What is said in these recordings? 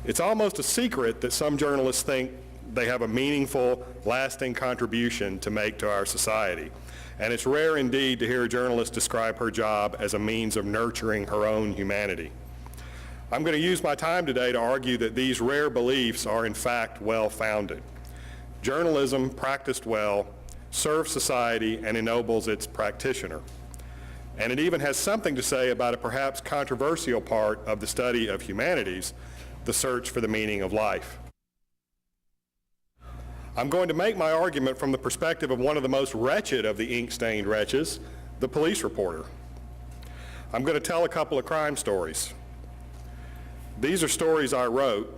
It's almost a secret that some journalists think they have a meaningful, lasting contribution to make to our society. And it's rare indeed to hear a journalist describe her job as a means of nurturing her own humanity. I'm going to use my time today to argue that these rare beliefs are in fact well-founded. Journalism, practiced well, serves society and ennobles its practitioner. And it even has something to say about a perhaps controversial part of the study of humanities, the search for the meaning of life. I'm going to make my argument from the perspective of one of the most wretched of the ink-stained wretches, the police reporter. I'm going to tell a couple of crime stories. These are stories I wrote.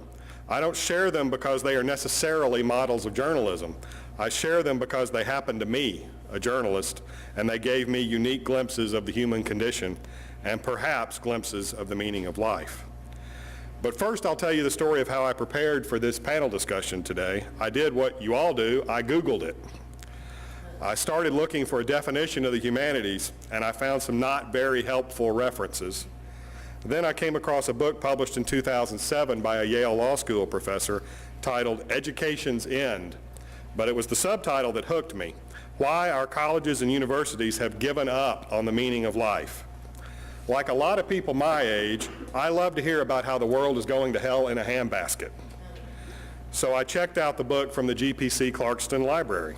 I don't share them because they are necessarily models of journalism. I share them because they happened to me, a journalist, and they gave me unique glimpses of the human condition and perhaps glimpses of the meaning of life. But first, I'll tell you the story of how I prepared for this panel discussion today. I did what you all do, I Googled it. I started looking for a definition of the humanities, and I found some not very helpful references. Then I came across a book published in 2007 by a Yale Law School professor titled Education's End, but it was the subtitle that hooked me, Why Our Colleges and Universities Have Given Up on the Meaning of Life. Like a lot of people my age, I love to hear about how the world is going to hell in a handbasket. So I checked out the book from the GPC Clarkston Library.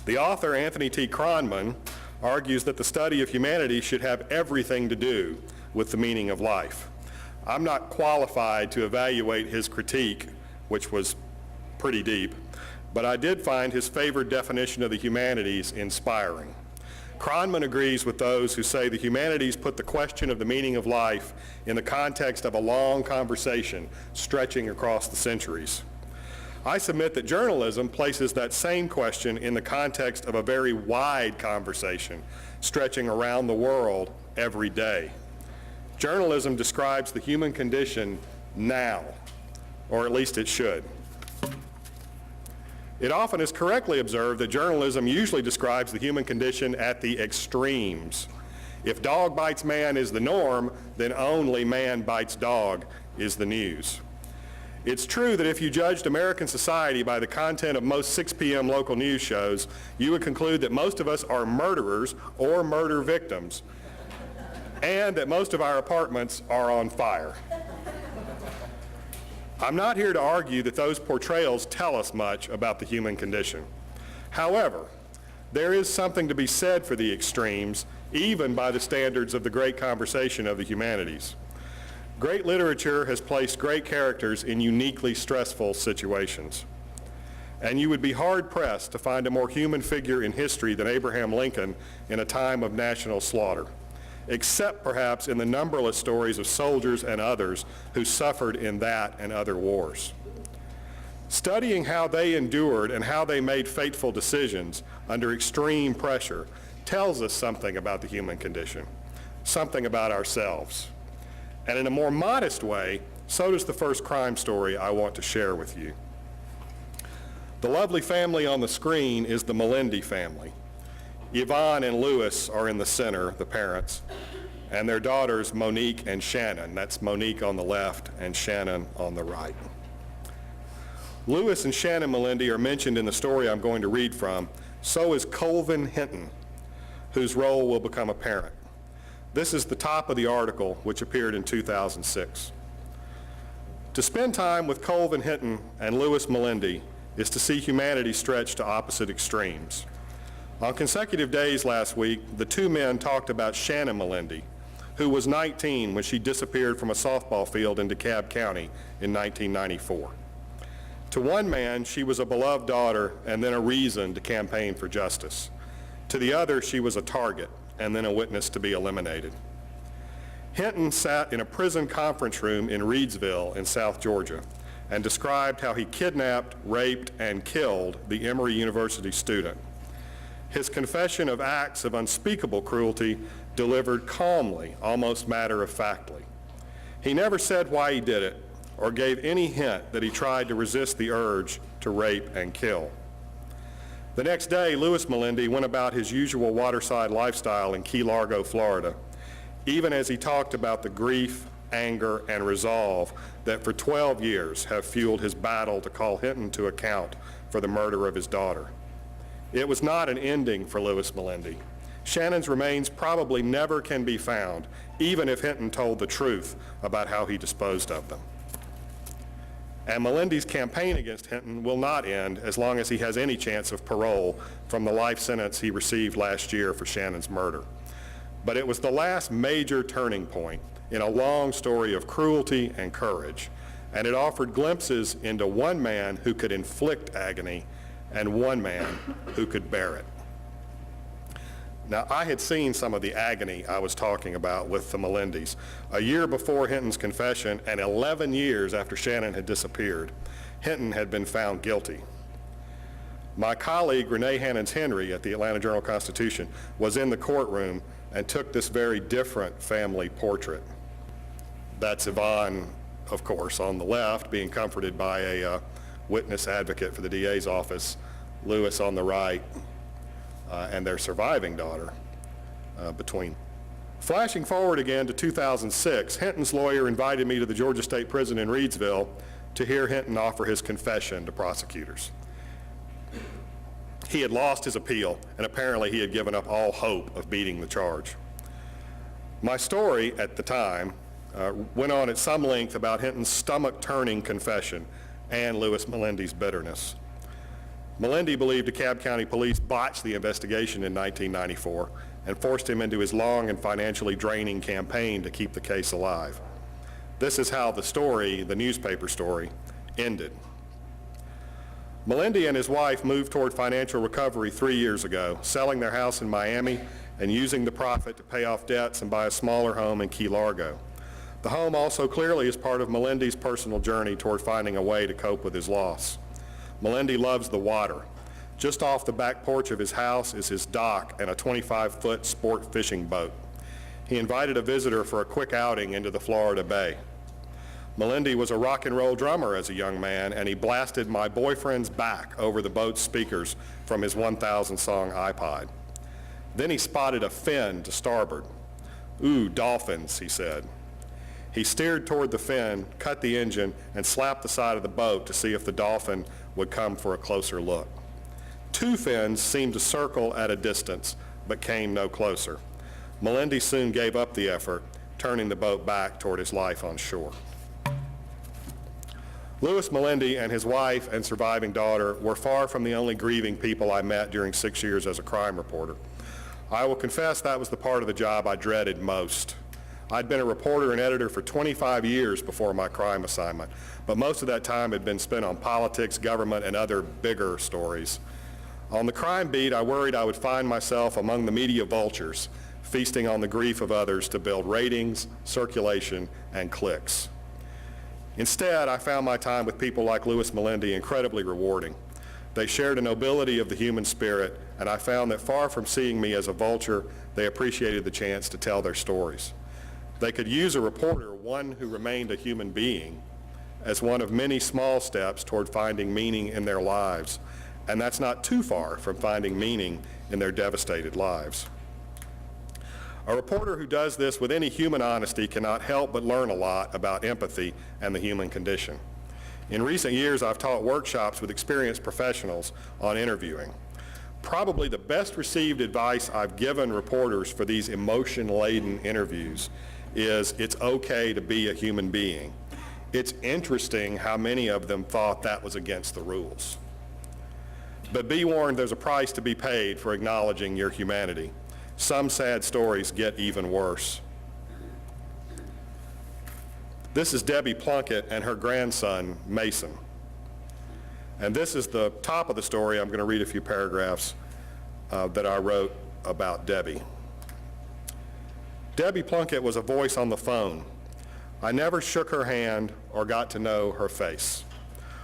The author, Anthony T. Kronman, argues that the study of humanity should have everything to do with the meaning of life. I'm not qualified to evaluate his critique, which was pretty deep, but I did find his favored definition of the humanities inspiring. Kronman agrees with those who say the humanities put the question of the meaning of life in the context of a long conversation stretching across the centuries. I submit that journalism places that same question in the context of a very wide conversation stretching around the world every day. Journalism describes the human condition now, or at least it should. It often is correctly observed that journalism usually describes the human condition at the extremes. If dog bites man is the norm, then only man bites dog is the news. It's true that if you judged American society by the content of most 6 p.m. local news shows, you would conclude that most of us are murderers or murder victims, and that most of our apartments are on fire. I'm not here to argue that those portrayals tell us much about the human condition. However, there is something to be said for the extremes, even by the standards of the great conversation of the humanities. Great literature has placed great characters in uniquely stressful situations. And you would be hard-pressed to find a more human figure in history than Abraham Lincoln in a time of national slaughter, except perhaps in the numberless stories of soldiers and others who suffered in that and other wars. Studying how they endured and how they made fateful decisions under extreme pressure tells us something about the human condition, something about ourselves. And in a more modest way, so does the first crime story I want to share with you. The lovely family on the screen is the Melendez family. Yvonne and Louis are in the center, the parents, and their daughters Monique and Shannon. That's Monique on the left and Shannon on the right. Louis and Shannon Melendez are mentioned in the story I'm going to read from. So is Colvin Hinton, whose role will become apparent. This is the top of the article, which appeared in 2006. To spend time with Colvin Hinton and Louis Melendez is to see humanity stretched to opposite extremes. On consecutive days last week, the two men talked about Shannon Melendez, who was 19 when she disappeared from a softball field in DeKalb County in 1994. To one man, she was a beloved daughter and then a reason to campaign for justice. To the other, she was a target and then a witness to be eliminated. Hinton sat in a prison conference room in Reedsville in South Georgia and described how he kidnapped, raped, and killed the Emory University student. His confession of acts of unspeakable cruelty delivered calmly, almost matter-of-factly. He never said why he did it or gave any hint that he tried to resist the urge to rape and kill. The next day, Louis Melendez went about his usual waterside lifestyle in Key Largo, Florida, even as he talked about the grief anger, and resolve that for 12 years have fueled his battle to call Hinton to account for the murder of his daughter. It was not an ending for Louis Melendi. Shannon's remains probably never can be found, even if Hinton told the truth about how he disposed of them. And Melendi's campaign against Hinton will not end as long as he has any chance of parole from the life sentence he received last year for Shannon's murder. But it was the last major turning point in a long story of cruelty and courage, and it offered glimpses into one man who could inflict agony and one man who could bear it. Now, I had seen some of the agony I was talking about with the Melendis. A year before Hinton's confession and 11 years after Shannon had disappeared, Hinton had been found guilty. My colleague, Renee Hannons-Henry at the Atlanta Journal-Constitution, was in the courtroom and took this very different family portrait. That's Yvonne, of course, on the left, being comforted by a witness advocate for the DA's office, Louis on the right, and their surviving daughter between. Flashing forward again to 2006, Hinton's lawyer invited me to the Georgia State Prison in Reidsville to hear Hinton offer his confession to prosecutors. He had lost his appeal, and apparently he had given up all hope of beating the charge. My story at the time went on at some length about Hinton's stomach-turning confession and Louis Melendi's bitterness. Melendi believed DeKalb County Police botched the investigation in 1994 and forced him into his long and financially draining campaign to keep the case alive. This is how the story, the newspaper story, ended. Melendi and his wife moved toward financial recovery 3 years ago, selling their house in Miami and using the profit to pay off debts and buy a smaller home in Key Largo. The home also clearly is part of Melendi's personal journey toward finding a way to cope with his loss. Melendi loves the water. Just off the back porch of his house is his dock and a 25-foot sport fishing boat. He invited a visitor for a quick outing into the Florida Bay. Melendi was a rock and roll drummer as a young man, and he blasted My Boyfriend's Back over the boat's speakers from his 1,000-song iPod. Then he spotted a fin to starboard. "Ooh, dolphins," he said. He steered toward the fin, cut the engine, and slapped the side of the boat to see if the dolphin would come for a closer look. Two fins seemed to circle at a distance, but came no closer. Melendi soon gave up the effort, turning the boat back toward his life on shore. Louis Melendi and his wife and surviving daughter were far from the only grieving people I met during 6 years as a crime reporter. I will confess that was the part of the job I dreaded most. I'd been a reporter and editor for 25 years before my crime assignment, but most of that time had been spent on politics, government, and other bigger stories. On the crime beat, I worried I would find myself among the media vultures, feasting on the grief of others to build ratings, circulation, and clicks. Instead, I found my time with people like Louis Melendi incredibly rewarding. They shared a nobility of the human spirit, and I found that far from seeing me as a vulture, they appreciated the chance to tell their stories. They could use a reporter, one who remained a human being, as one of many small steps toward finding meaning in their lives, and that's not too far from finding meaning in their devastated lives. A reporter who does this with any human honesty cannot help but learn a lot about empathy and the human condition. In recent years, I've taught workshops with experienced professionals on interviewing. Probably the best received advice I've given reporters for these emotion-laden interviews is it's okay to be a human being. It's interesting how many of them thought that was against the rules. But be warned, there's a price to be paid for acknowledging your humanity. Some sad stories get even worse. This is Debbie Plunkett and her grandson, Mason. And this is the top of the story. I'm going to read a few paragraphs that I wrote about Debbie. Debbie Plunkett was a voice on the phone. I never shook her hand or got to know her face.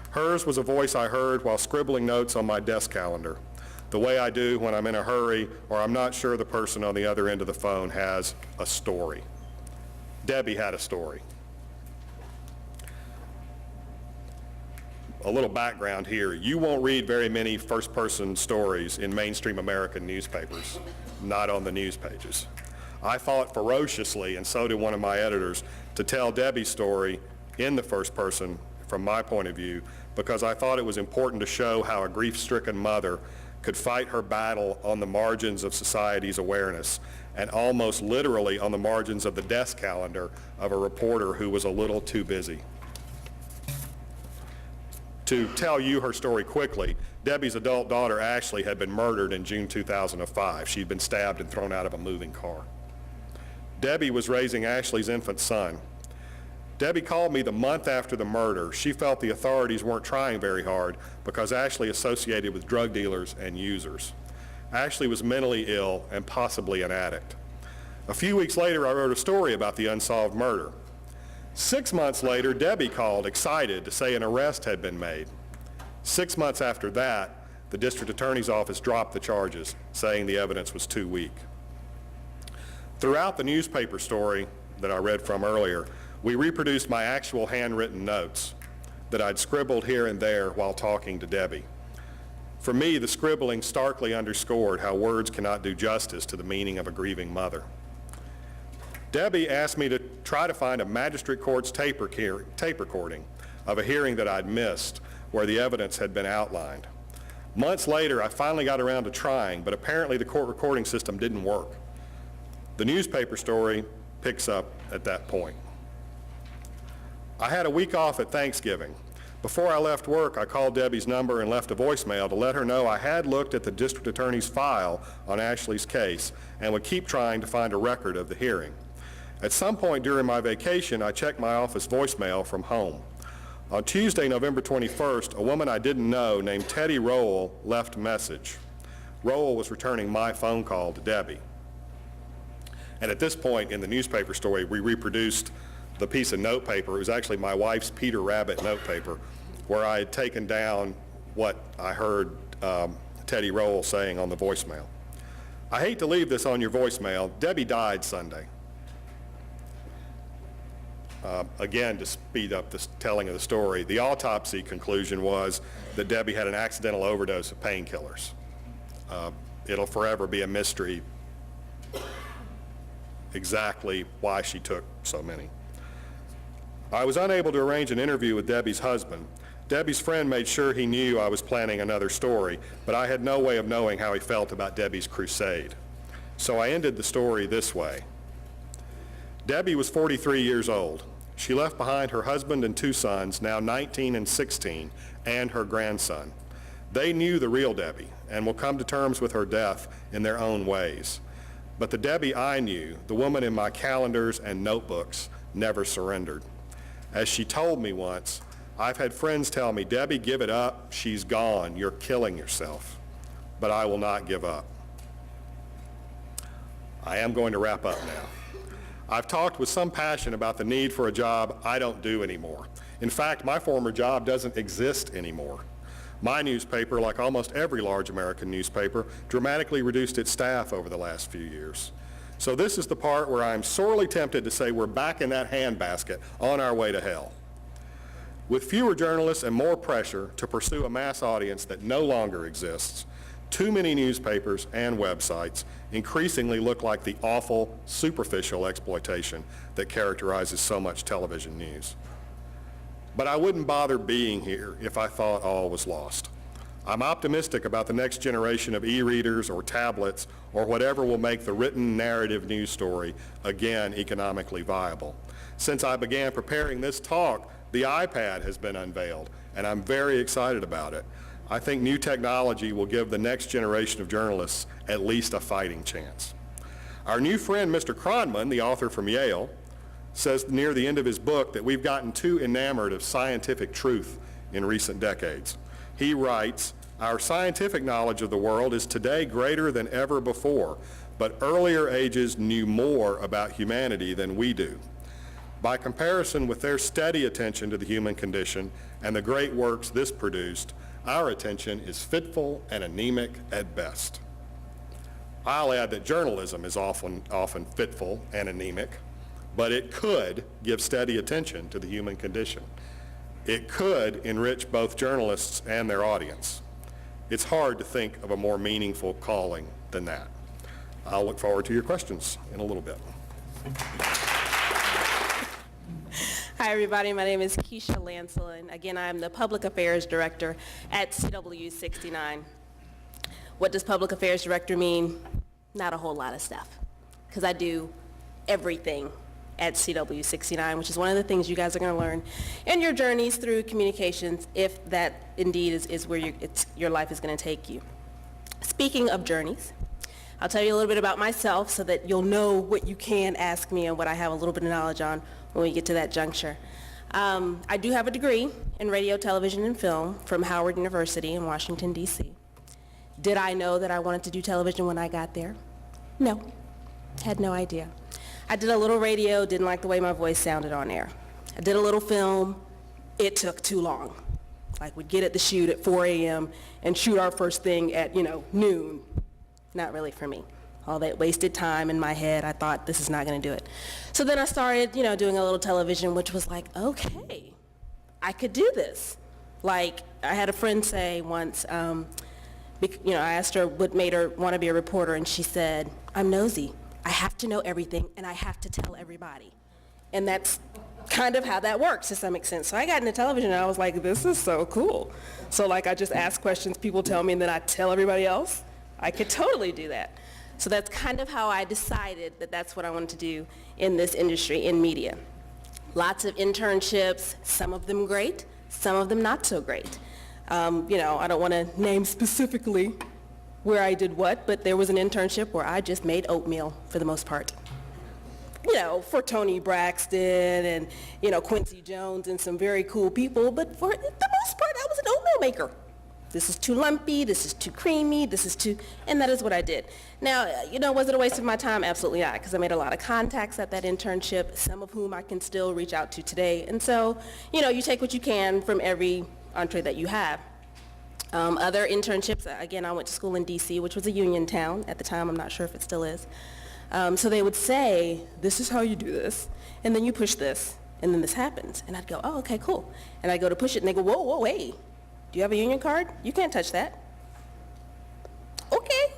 Hers was a voice I heard while scribbling notes on my desk calendar, the way I do when I'm in a hurry or I'm not sure the person on the other end of the phone has a story. Debbie had a story. A little background here. You won't read very many first-person stories in mainstream American newspapers, not on the news pages. I fought ferociously, and so did one of my editors, to tell Debbie's story in the first person from my point of view, because I thought it was important to show how a grief-stricken mother could fight her battle on the margins of society's awareness and almost literally on the margins of the desk calendar of a reporter who was a little too busy. To tell you her story quickly, Debbie's adult daughter Ashley had been murdered in June 2005. She'd been stabbed and thrown out of a moving car. Debbie was raising Ashley's infant son. Debbie called me the month after the murder. She felt the authorities weren't trying very hard because Ashley associated with drug dealers and users. Ashley was mentally ill and possibly an addict. A few weeks later, I wrote a story about the unsolved murder. 6 months later, Debbie called, excited, to say an arrest had been made. 6 months after that, the district attorney's office dropped the charges, saying the evidence was too weak. Throughout the newspaper story that I read from earlier, we reproduced my actual handwritten notes that I'd scribbled here and there while talking to Debbie. For me, the scribbling starkly underscored how words cannot do justice to the meaning of a grieving mother. Debbie asked me to try to find a magistrate court's tape recording of a hearing that I'd missed where the evidence had been outlined. Months later, I finally got around to trying, but apparently the court recording system didn't work. The newspaper story picks up at that point. I had a week off at Thanksgiving. Before I left work, I called Debbie's number and left a voicemail to let her know I had looked at the district attorney's file on Ashley's case and would keep trying to find a record of the hearing. At some point during my vacation, I checked my office voicemail from home. On Tuesday, November 21st, a woman I didn't know named Teddy Rowell left a message. Rowell was returning my phone call to Debbie. And at this point in the newspaper story, we reproduced the piece of notepaper. It was actually my wife's Peter Rabbit notepaper, where I had taken down what I heard Teddy Rowell saying on the voicemail. I hate to leave this on your voicemail. Debbie died Sunday. Again, to speed up the telling of the story, the autopsy conclusion was that Debbie had an accidental overdose of painkillers. It'll forever be a mystery exactly why she took so many. I was unable to arrange an interview with Debbie's husband. Debbie's friend made sure he knew I was planning another story, but I had no way of knowing how he felt about Debbie's crusade. So I ended the story this way. Debbie was 43 years old. She left behind her husband and two sons, now 19 and 16, and her grandson. They knew the real Debbie and will come to terms with her death in their own ways. But the Debbie I knew, the woman in my calendars and notebooks, never surrendered. As she told me once, I've had friends tell me, Debbie, give it up, she's gone, you're killing yourself. But I will not give up. I am going to wrap up now. I've talked with some passion about the need for a job I don't do anymore. In fact, my former job doesn't exist anymore. My newspaper, like almost every large American newspaper, dramatically reduced its staff over the last few years. So this is the part where I'm sorely tempted to say we're back in that handbasket on our way to hell. With fewer journalists and more pressure to pursue a mass audience that no longer exists, too many newspapers and websites increasingly look like the awful, superficial exploitation that characterizes so much television news. But I wouldn't bother being here if I thought all was lost. I'm optimistic about the next generation of e-readers or tablets or whatever will make the written narrative news story again economically viable. Since I began preparing this talk, the iPad has been unveiled, and I'm very excited about it. I think new technology will give the next generation of journalists at least a fighting chance. Our new friend, Mr. Kronman, the author from Yale, says near the end of his book that we've gotten too enamored of scientific truth in recent decades. He writes, our scientific knowledge of the world is today greater than ever before, but earlier ages knew more about humanity than we do. By comparison with their steady attention to the human condition and the great works this produced, our attention is fitful and anemic at best. I'll add that journalism is often fitful and anemic, but it could give steady attention to the human condition. It could enrich both journalists and their audience. It's hard to think of a more meaningful calling than that. I'll look forward to your questions in a little bit. Hi, everybody. My name is Keisha Lancelin. Again, I'm the Public Affairs Director at CW 69. What does Public Affairs Director mean? Not a whole lot of stuff, because I do everything at CW 69, which is one of the things you guys are going to learn in your journeys through communications, if that indeed is where your life is going to take you. Speaking of journeys, I'll tell you a little bit about myself so that you'll know what you can ask me and what I have a little bit of knowledge on when we get to that juncture. I do have a degree in radio, television, and film from Howard University in Washington, D.C. Did I know that I wanted to do television when I got there? No, had no idea. I did a little radio, didn't like the way my voice sounded on air. I did a little film, it took too long. Like, we'd get at the shoot at 4 a.m. and shoot our first thing at, noon. Not really for me. All that wasted time in my head, I thought, this is not going to do it. So then I started, doing a little television, which was like, okay, I could do this. Like, I had a friend say once, I asked her what made her want to be a reporter, and she said, I'm nosy. I have to know everything, and I have to tell everybody. And that's kind of how that works to some extent. So I got into television, and I was like, this is so cool. So, like, I just ask questions, people tell me, and then I tell everybody else. I could totally do that. So that's kind of how I decided that that's what I wanted to do in this industry, in media. Lots of internships, some of them great, some of them not so great. I don't want to name specifically where I did what, but there was an internship where I just made oatmeal for the most part. For Tony Braxton and, Quincy Jones and some very cool people, but for the most part, I was an oatmeal maker. This is too lumpy, this is too creamy, and that is what I did. Now, was it a waste of my time? Absolutely not, because I made a lot of contacts at that internship, some of whom I can still reach out to today. And so, you take what you can from every entree that you have. Other internships, again, I went to school in D.C., which was a union town at the time. I'm not sure if it still is. So they would say, this is how you do this, and then you push this, and then this happens. And I'd go, oh, okay, cool. And I'd go to push it, and they go, whoa, wait. Do you have a union card? You can't touch that. Okay.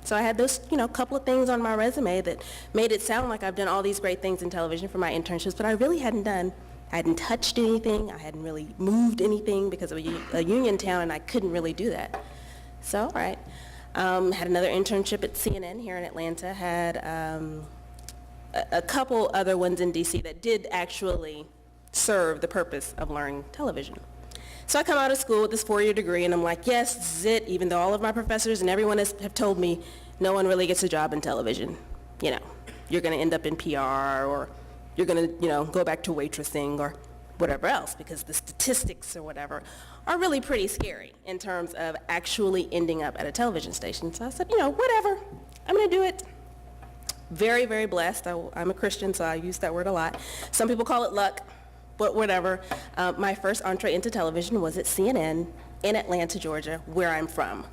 So I had those, couple of things on my resume that made it sound like I've done all these great things in television for my internships, but I really hadn't touched anything. I hadn't really moved anything because of a union town, and I couldn't really do that. So, all right. Had another internship at CNN here in Atlanta. Had a couple other ones in D.C. that did actually serve the purpose of learning television. So I come out of school with this 4-year degree, and I'm like, yes, this is it, even though all of my professors and everyone have told me no one really gets a job in television. You're going to end up in PR, or you're going to, go back to waitressing or whatever else, because the statistics or whatever are really pretty scary in terms of actually ending up at a television station. So I said, whatever, I'm going to do it. Very, very blessed. I'm a Christian, so I use that word a lot. Some people call it luck. But whatever, my first entree into television was at CNN in Atlanta, Georgia, where I'm from.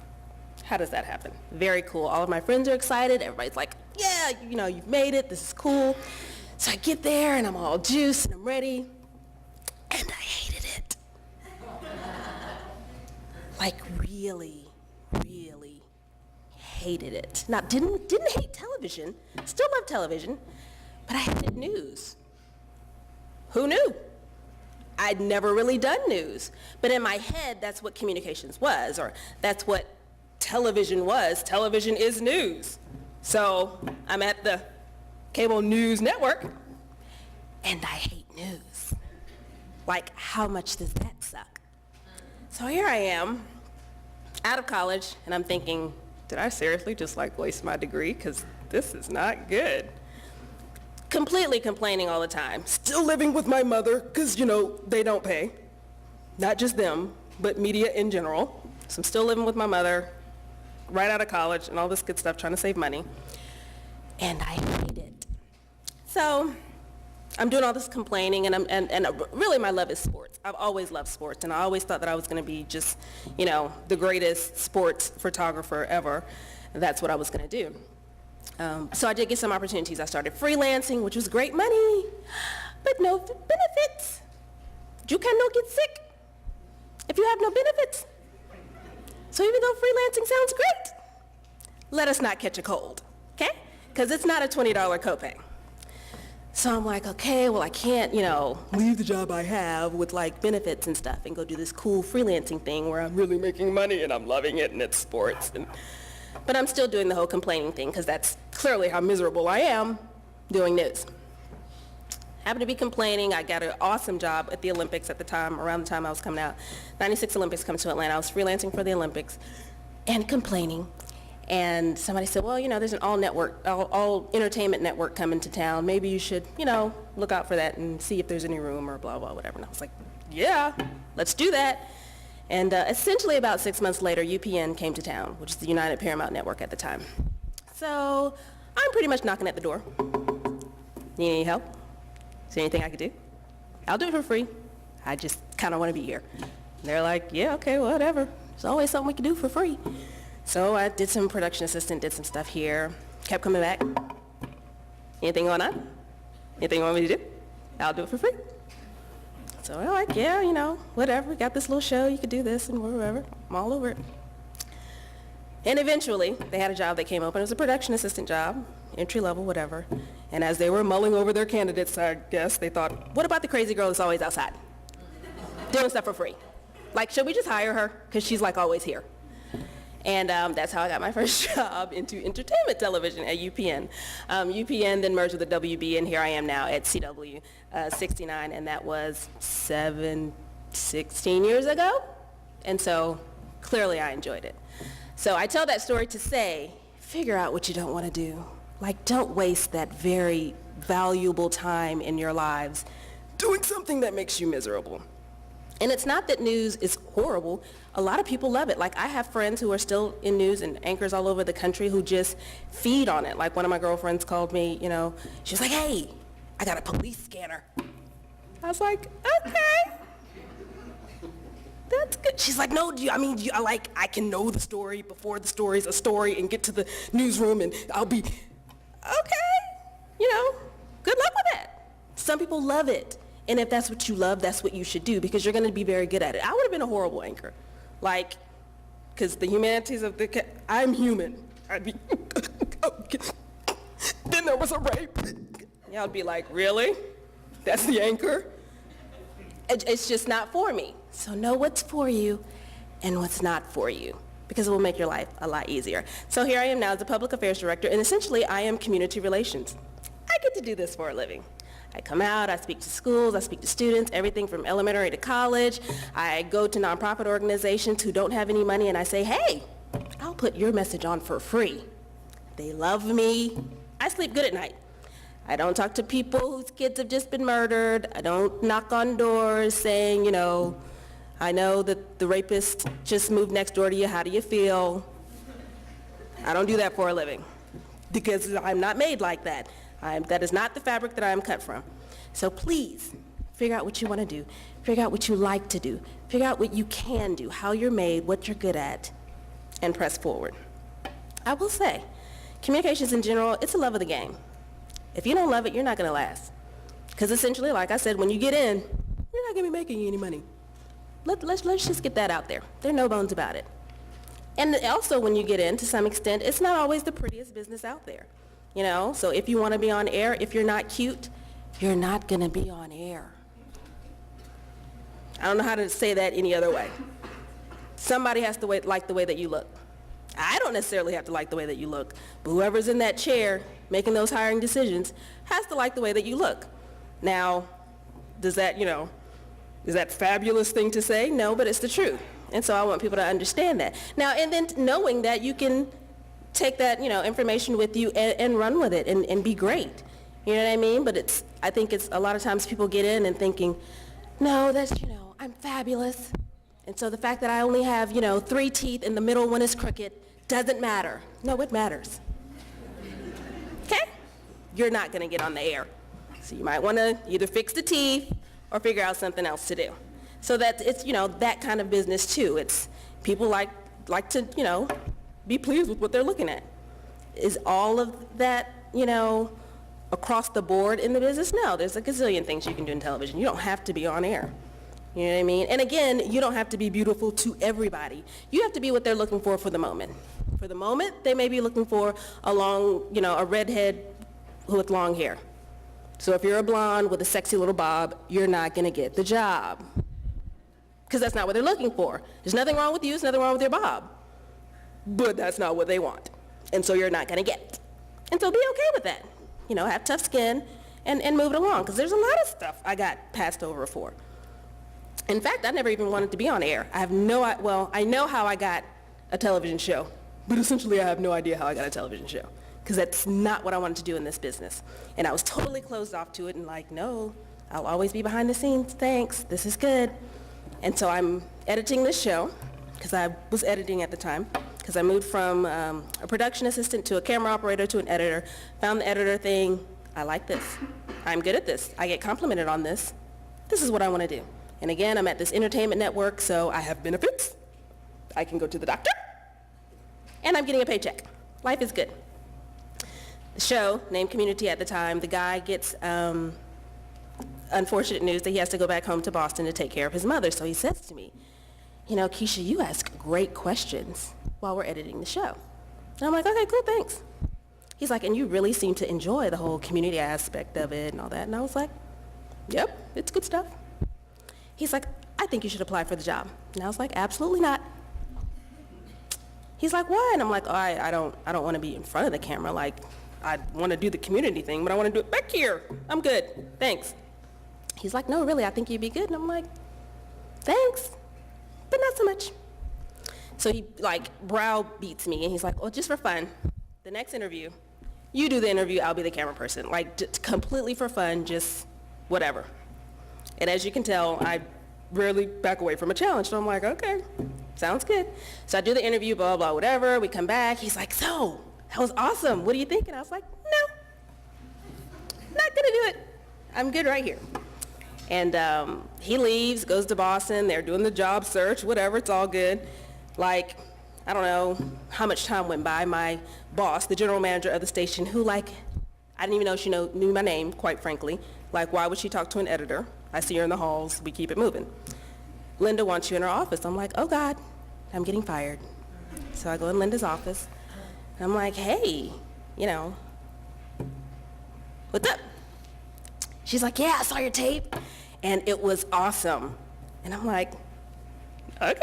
How does that happen? Very cool. All of my friends are excited. Everybody's like, yeah, you've made it. This is cool. So I get there, and I'm all juiced, and I'm ready. And I hated it. Like, really, really hated it. Now, didn't hate television. Still love television. But I hated news. Who knew? I'd never really done news. But in my head, that's what communications was, or that's what television was. Television is news. So I'm at the cable news network, and I hate news. Like, how much does that suck? So here I am, out of college, and I'm thinking, did I seriously just waste my degree? Because this is not good. Completely complaining all the time. Still living with my mother because, they don't pay. Not just them, but media in general. So I'm still living with my mother, right out of college, and all this good stuff, trying to save money. And I hate it. So I'm doing all this complaining, and really my love is sports. I've always loved sports, and I always thought that I was going to be just, the greatest sports photographer ever. And that's what I was going to do. So I did get some opportunities. I started freelancing, which was great money, but no benefits. You cannot get sick if you have no benefits. So even though freelancing sounds great, let us not catch a cold. okay? Because it's not a $20 copay. So I'm like, okay, well, I can't, leave the job I have with like benefits and stuff and go do this cool freelancing thing where I'm really making money and I'm loving it and it's sports. But I'm still doing the whole complaining thing because that's clearly how miserable I am doing news. Happened to be complaining. I got an awesome job at the Olympics at the time, around the time I was coming out. 96 Olympics come to Atlanta. I was freelancing for the Olympics and complaining. And somebody said, well, there's an all entertainment network coming to town. Maybe you should, look out for that and see if there's any room or blah, blah, whatever. And I was like, yeah, let's do that. And essentially about 6 months later, UPN came to town, which is the United Paramount Network at the time. So I'm pretty much knocking at the door. Need any help? Is there anything I could do? I'll do it for free. I just kind of want to be here. And they're like, yeah, okay, whatever. There's always something we can do for free. So I did some production assistant, did some stuff here, kept coming back. Anything going on? Anything you want me to do? I'll do it for free. So they're like, yeah, whatever. We got this little show. You could do this and whatever. I'm all over it. And eventually, they had a job that came open. It was a production assistant job, entry level, whatever. And as they were mulling over their candidates, I guess, they thought, what about the crazy girl that's always outside? Doing stuff for free. Like, should we just hire her? Because she's like always here. And that's how I got my first job into entertainment television at UPN. UPN then merged with the WB, and here I am now at CW 69, and that was 16 years ago. And so clearly I enjoyed it. So I tell that story to say, figure out what you don't want to do. Like, don't waste that very valuable time in your lives doing something that makes you miserable. And it's not that news is horrible. A lot of people love it. Like, I have friends who are still in news and anchors all over the country who just feed on it. Like, one of my girlfriends called me, she was like, hey, I got a police scanner. I was like, okay. That's good. She's like, no, I can know the story before the story's a story and get to the newsroom and I'll be, okay, good luck with that. Some people love it. And if that's what you love, that's what you should do because you're going to be very good at it. I would have been a horrible anchor. Because the humanities of I'm human. I'd be, then there was a rape. Y'all would be like, really? That's the anchor? It's just not for me. So know what's for you and what's not for you because it will make your life a lot easier. So here I am now as a public affairs director, and essentially I am community relations. I get to do this for a living. I come out, I speak to schools, I speak to students, everything from elementary to college. I go to nonprofit organizations who don't have any money and I say, hey, I'll put your message on for free. They love me. I sleep good at night. I don't talk to people whose kids have just been murdered. I don't knock on doors saying, I know that the rapist just moved next door to you. How do you feel? I don't do that for a living because I'm not made like that. That is not the fabric that I am cut from. So please, figure out what you want to do. Figure out what you like to do. Figure out what you can do, how you're made, what you're good at, and press forward. I will say, communications in general, it's a love of the game. If you don't love it, you're not going to last. Because essentially, like I said, when you get in, you're not going to be making any money. Let's just get that out there. There are no bones about it. And also, when you get in, to some extent, it's not always the prettiest business out there. So if you want to be on air, if you're not cute, you're not going to be on air. I don't know how to say that any other way. Somebody has to like the way that you look. I don't necessarily have to like the way that you look, but whoever's in that chair making those hiring decisions has to like the way that you look. Now, is that a fabulous thing to say? No, but it's the truth. And so I want people to understand that. Now, and then knowing that you can take that, information with you and run with it and be great. You know what I mean? But I think it's a lot of times people get in and thinking, no, that's, I'm fabulous. And so the fact that I only have, 3 teeth and the middle one is crooked doesn't matter. No, it matters. Okay? You're not going to get on the air. So you might want to either fix the teeth or figure out something else to do. So that it's, that kind of business too. It's people like to, be pleased with what they're looking at. Is all of that, across the board in the business? No, there's a gazillion things you can do in television. You don't have to be on air. You know what I mean? And again, you don't have to be beautiful to everybody. You have to be what they're looking for the moment. For the moment, they may be looking for a long, a redhead with long hair. So if you're a blonde with a sexy little bob, you're not going to get the job. Because that's not what they're looking for. There's nothing wrong with you, there's nothing wrong with your bob. But that's not what they want. And so you're not going to get it. And so be okay with that. Have tough skin and move it along. Because there's a lot of stuff I got passed over for. In fact, I never even wanted to be on air. I know how I got a television show. But essentially, I have no idea how I got a television show. Because that's not what I wanted to do in this business. And I was totally closed off to it and like, no, I'll always be behind the scenes. Thanks. This is good. And so I'm editing this show, because I was editing at the time, because I moved from a production assistant to a camera operator to an editor, found the editor thing. I like this. I'm good at this. I get complimented on this. This is what I want to do. And again, I'm at this entertainment network, so I have benefits. I can go to the doctor. And I'm getting a paycheck. Life is good. The show, named Community at the time, the guy gets unfortunate news that he has to go back home to Boston to take care of his mother. So he says to me, Keisha, you ask great questions while we're editing the show. And I'm like, okay, cool, thanks. He's like, and you really seem to enjoy the whole community aspect of it and all that. And I was like, yep, it's good stuff. He's like, I think you should apply for the job. And I was like, absolutely not. He's like, why? And I'm like, I don't want to be in front of the camera. Like, I want to do the community thing, but I want to do it back here. I'm good. Thanks. He's like, no, really, I think you'd be good. And I'm like, thanks, but not so much. So he browbeats me, and he's like, well, just for fun, the next interview, you do the interview, I'll be the camera person. Like, completely for fun, just whatever. And as you can tell, I rarely back away from a challenge. So I'm like, okay, sounds good. So I do the interview, blah, blah, whatever. We come back. He's like, so, that was awesome. What do you think? And I was like, no, not going to do it. I'm good right here. And he leaves, goes to Boston. They're doing the job search, whatever. It's all good. Like, I don't know how much time went by. My boss, the general manager of the station, who, I didn't even know she knew my name, quite frankly. Like, why would she talk to an editor? I see her in the halls. We keep it moving. Linda wants you in her office. I'm like, oh, God, I'm getting fired. So I go in Linda's office. And I'm like, hey, what's up? She's like, yeah, I saw your tape. And it was awesome. And I'm like, okay.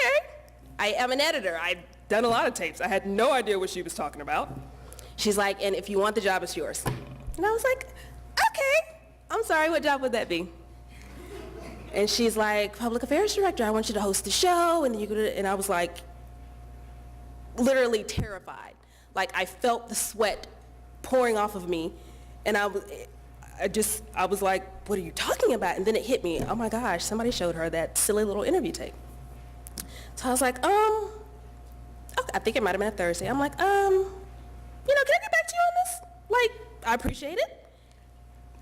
I am an editor. I've done a lot of tapes. I had no idea what she was talking about. She's like, and if you want the job, it's yours. And I was like, okay. I'm sorry, what job would that be? And she's like, public affairs director, I want you to host the show. And I was like, literally terrified. Like, I felt the sweat pouring off of me. And I was like, what are you talking about? And then it hit me, oh my gosh, somebody showed her that silly little interview tape. So I was like, okay, I think it might have been a Thursday. I'm like, can I get back to you on this? Like, I appreciate it,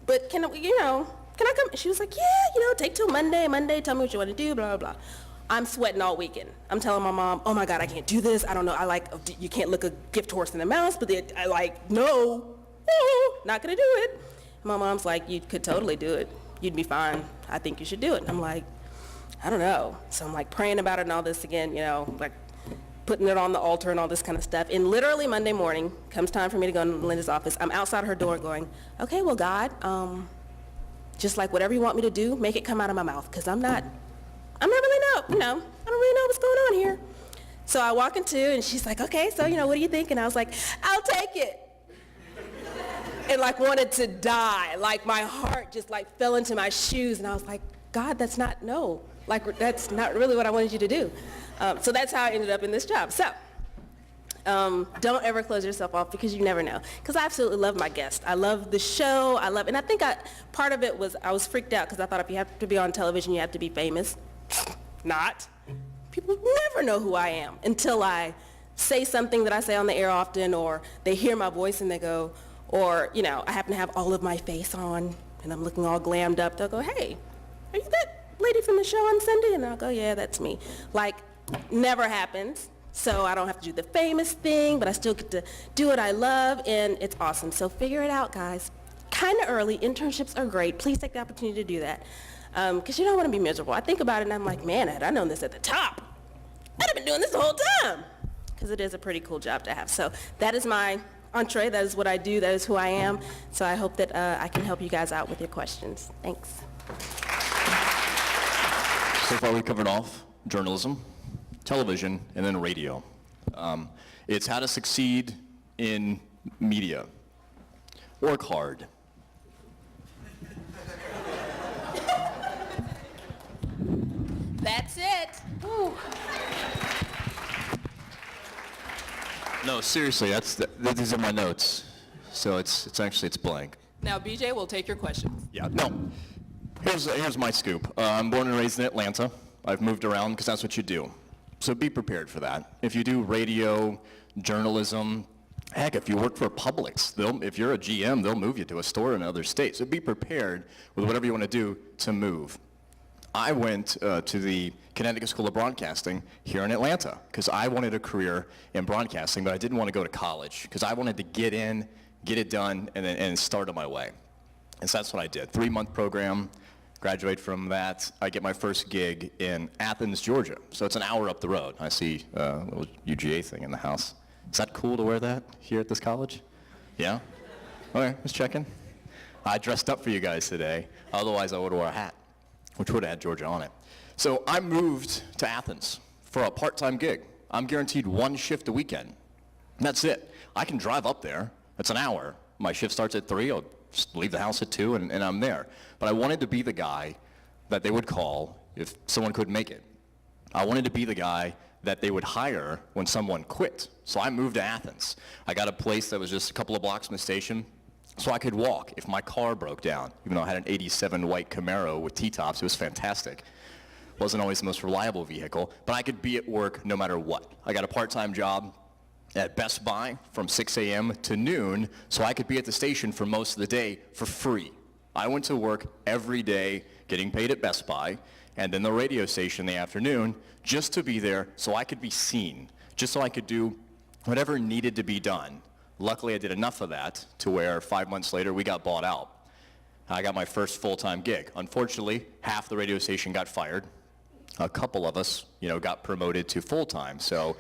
but can I come? She was like, yeah, take till Monday, tell me what you want to do, blah, blah, blah. I'm sweating all weekend. I'm telling my mom, oh my God, I can't do this. I don't know, you can't look a gift horse in the mouth, but no, not gonna do it. My mom's like, you could totally do it. You'd be fine. I think you should do it. I'm like, I don't know. So I'm praying about it and all this again, putting it on the altar and all this kind of stuff. And literally Monday morning, comes time for me to go in Linda's office. I'm outside her door going, okay, well, God, just whatever you want me to do, make it come out of my mouth. Because I don't really know what's going on here. So I walk into, and she's like, okay, so, what do you think? And I was like, I'll take it. And wanted to die. My heart just fell into my shoes. And I was like, God, that's not really what I wanted you to do. So that's how I ended up in this job. So don't ever close yourself off, because you never know. Because I absolutely love my guests. I love the show. And I think part of it was I was freaked out, because I thought if you have to be on television, you have to be famous. Not. People never know who I am until I say something that I say on the air often, or they hear my voice and they go, or, I happen to have all of my face on and I'm looking all glammed up. They'll go, hey, are you that lady from the show on Sunday? And I'll go, yeah, that's me. Never happens. So I don't have to do the famous thing, but I still get to do what I love, and it's awesome. So figure it out, guys. Kind of early. Internships are great. Please take the opportunity to do that, because you don't want to be miserable. I think about it and I'm like, man, had I known this at the top, I'd have been doing this the whole time. because it is a pretty cool job to have. So that is my entree. That is what I do. That is who I am. So I hope that I can help you guys out with your questions. Thanks. So far we covered off journalism, television, and then radio. It's how to succeed in media. Work hard. That's it. Whew. No, seriously, these are my notes. So it's blank. Now, BJ will take your questions. Yeah, no. Here's my scoop. I'm born and raised in Atlanta. I've moved around because that's what you do. So be prepared for that. If you do radio, journalism, heck, if you work for Publix, if you're a GM, they'll move you to a store in another state. So be prepared with whatever you want to do to move. I went to the Connecticut School of Broadcasting here in Atlanta because I wanted a career in broadcasting, but I didn't want to go to college because I wanted to get in, get it done, and start on my way. And so that's what I did. 3-month program, graduate from that. I get my first gig in Athens, Georgia. So it's an hour up the road. I see a little UGA thing in the house. Is that cool to wear that here at this college? Yeah? Okay, just checking. I dressed up for you guys today. Otherwise, I would have wore a hat, which would have had Georgia on it. So I moved to Athens for a part-time gig. I'm guaranteed 1 shift a weekend. And that's it. I can drive up there. It's an hour. My shift starts at 3. I'll just leave the house at 2, and I'm there. But I wanted to be the guy that they would call if someone couldn't make it. I wanted to be the guy that they would hire when someone quit. So I moved to Athens. I got a place that was just a couple of blocks from the station, so I could walk if my car broke down. Even though I had an 87 white Camaro with T-tops, it was fantastic. Wasn't always the most reliable vehicle, but I could be at work no matter what. I got a part-time job at Best Buy from 6 a.m. to noon, so I could be at the station for most of the day for free. I went to work every day getting paid at Best Buy, and then the radio station in the afternoon, just to be there so I could be seen, just so I could do whatever needed to be done. Luckily, I did enough of that to where 5 months later, we got bought out. I got my first full-time gig. Unfortunately, half the radio station got fired. A couple of us, got promoted to full-time. So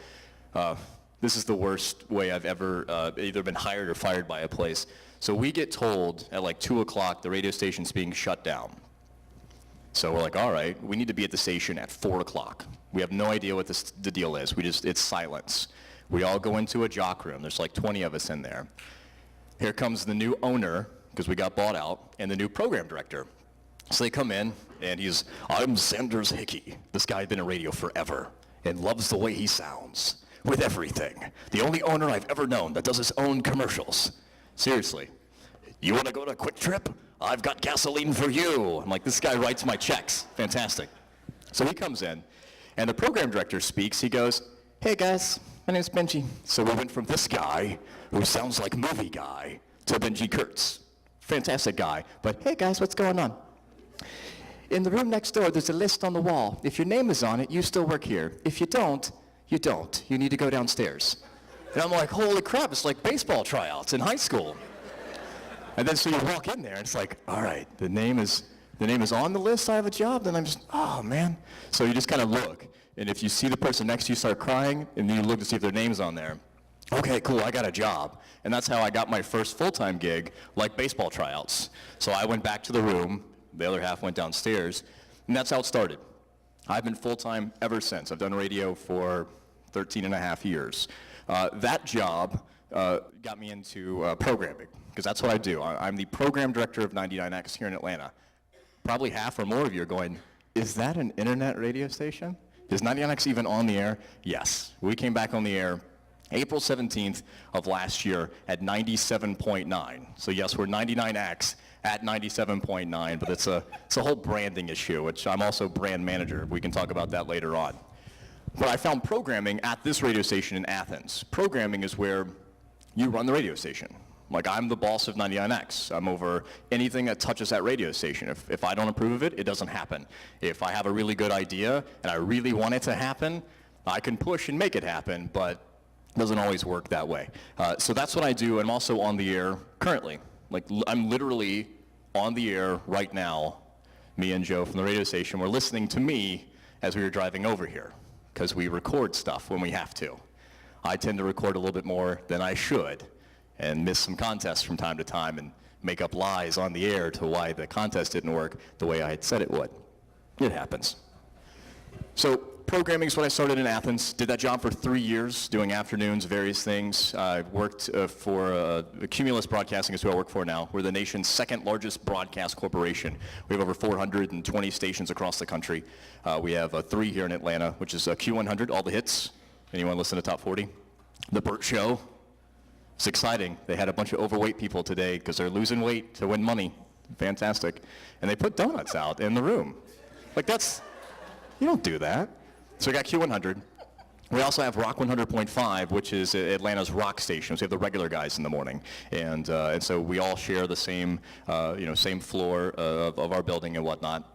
this is the worst way I've ever either been hired or fired by a place. So we get told at like 2 o'clock the radio station's being shut down. So we're like, all right, we need to be at the station at 4 o'clock. We have no idea what the deal is. It's silence. We all go into a jock room. There's like 20 of us in there. Here comes the new owner, because we got bought out, and the new program director. So they come in, and I'm Sanders Hickey. This guy had been in radio forever and loves the way he sounds with everything. The only owner I've ever known that does his own commercials. Seriously. You want to go to Quick Trip? I've got gasoline for you. I'm like, this guy writes my checks. Fantastic. So he comes in, and the program director speaks. He goes, hey guys, my name's Benji. So we went from this guy, who sounds like movie guy, to Benji Kurtz. Fantastic guy. But hey guys, what's going on? In the room next door, there's a list on the wall. If your name is on it, you still work here. If you don't, you don't. You need to go downstairs. And I'm like, holy crap, it's like baseball tryouts in high school. And then so you walk in there, and it's like, all right, the name is on the list, I have a job, then I'm just, oh man. So you just kind of look, and if you see the person next to you start crying, and then you look to see if their name's on there, okay, cool, I got a job. And that's how I got my first full-time gig, like baseball tryouts. So I went back to the room, the other half went downstairs, and that's how it started. I've been full-time ever since. I've done radio for 13 and a half years. That job got me into programming, because that's what I do. I'm the program director of 99X here in Atlanta. Probably half or more of you are going, is that an internet radio station? Is 99X even on the air? Yes. We came back on the air April 17th of last year at 97.9. So yes, we're 99X at 97.9, but it's a whole branding issue, which I'm also brand manager. We can talk about that later on. But I found programming at this radio station in Athens. Programming is where you run the radio station. Like, I'm the boss of 99X. I'm over anything that touches that radio station. If I don't approve of it, it doesn't happen. If I have a really good idea and I really want it to happen, I can push and make it happen, but it doesn't always work that way. So that's what I do. I'm also on the air currently. Like, I'm literally on the air right now, me and Joe from the radio station. We're listening to me as we were driving over here, because we record stuff when we have to. I tend to record a little bit more than I should and miss some contests from time to time and make up lies on the air to why the contest didn't work the way I had said it would. It happens. So programming is what I started in Athens. Did that job for 3 years, doing afternoons, various things. I worked for Cumulus Broadcasting is who I work for now. We're the nation's second largest broadcast corporation. We have over 420 stations across the country. We have 3 here in Atlanta, which is Q100, all the hits. Anyone listen to Top 40? The Burt Show. It's exciting. They had a bunch of overweight people today because they're losing weight to win money. Fantastic. And they put donuts out in the room. Like you don't do that. So we got Q100. We also have Rock 100.5, which is Atlanta's rock station. So we have the regular guys in the morning. And so we all share the same, same floor of our building and whatnot.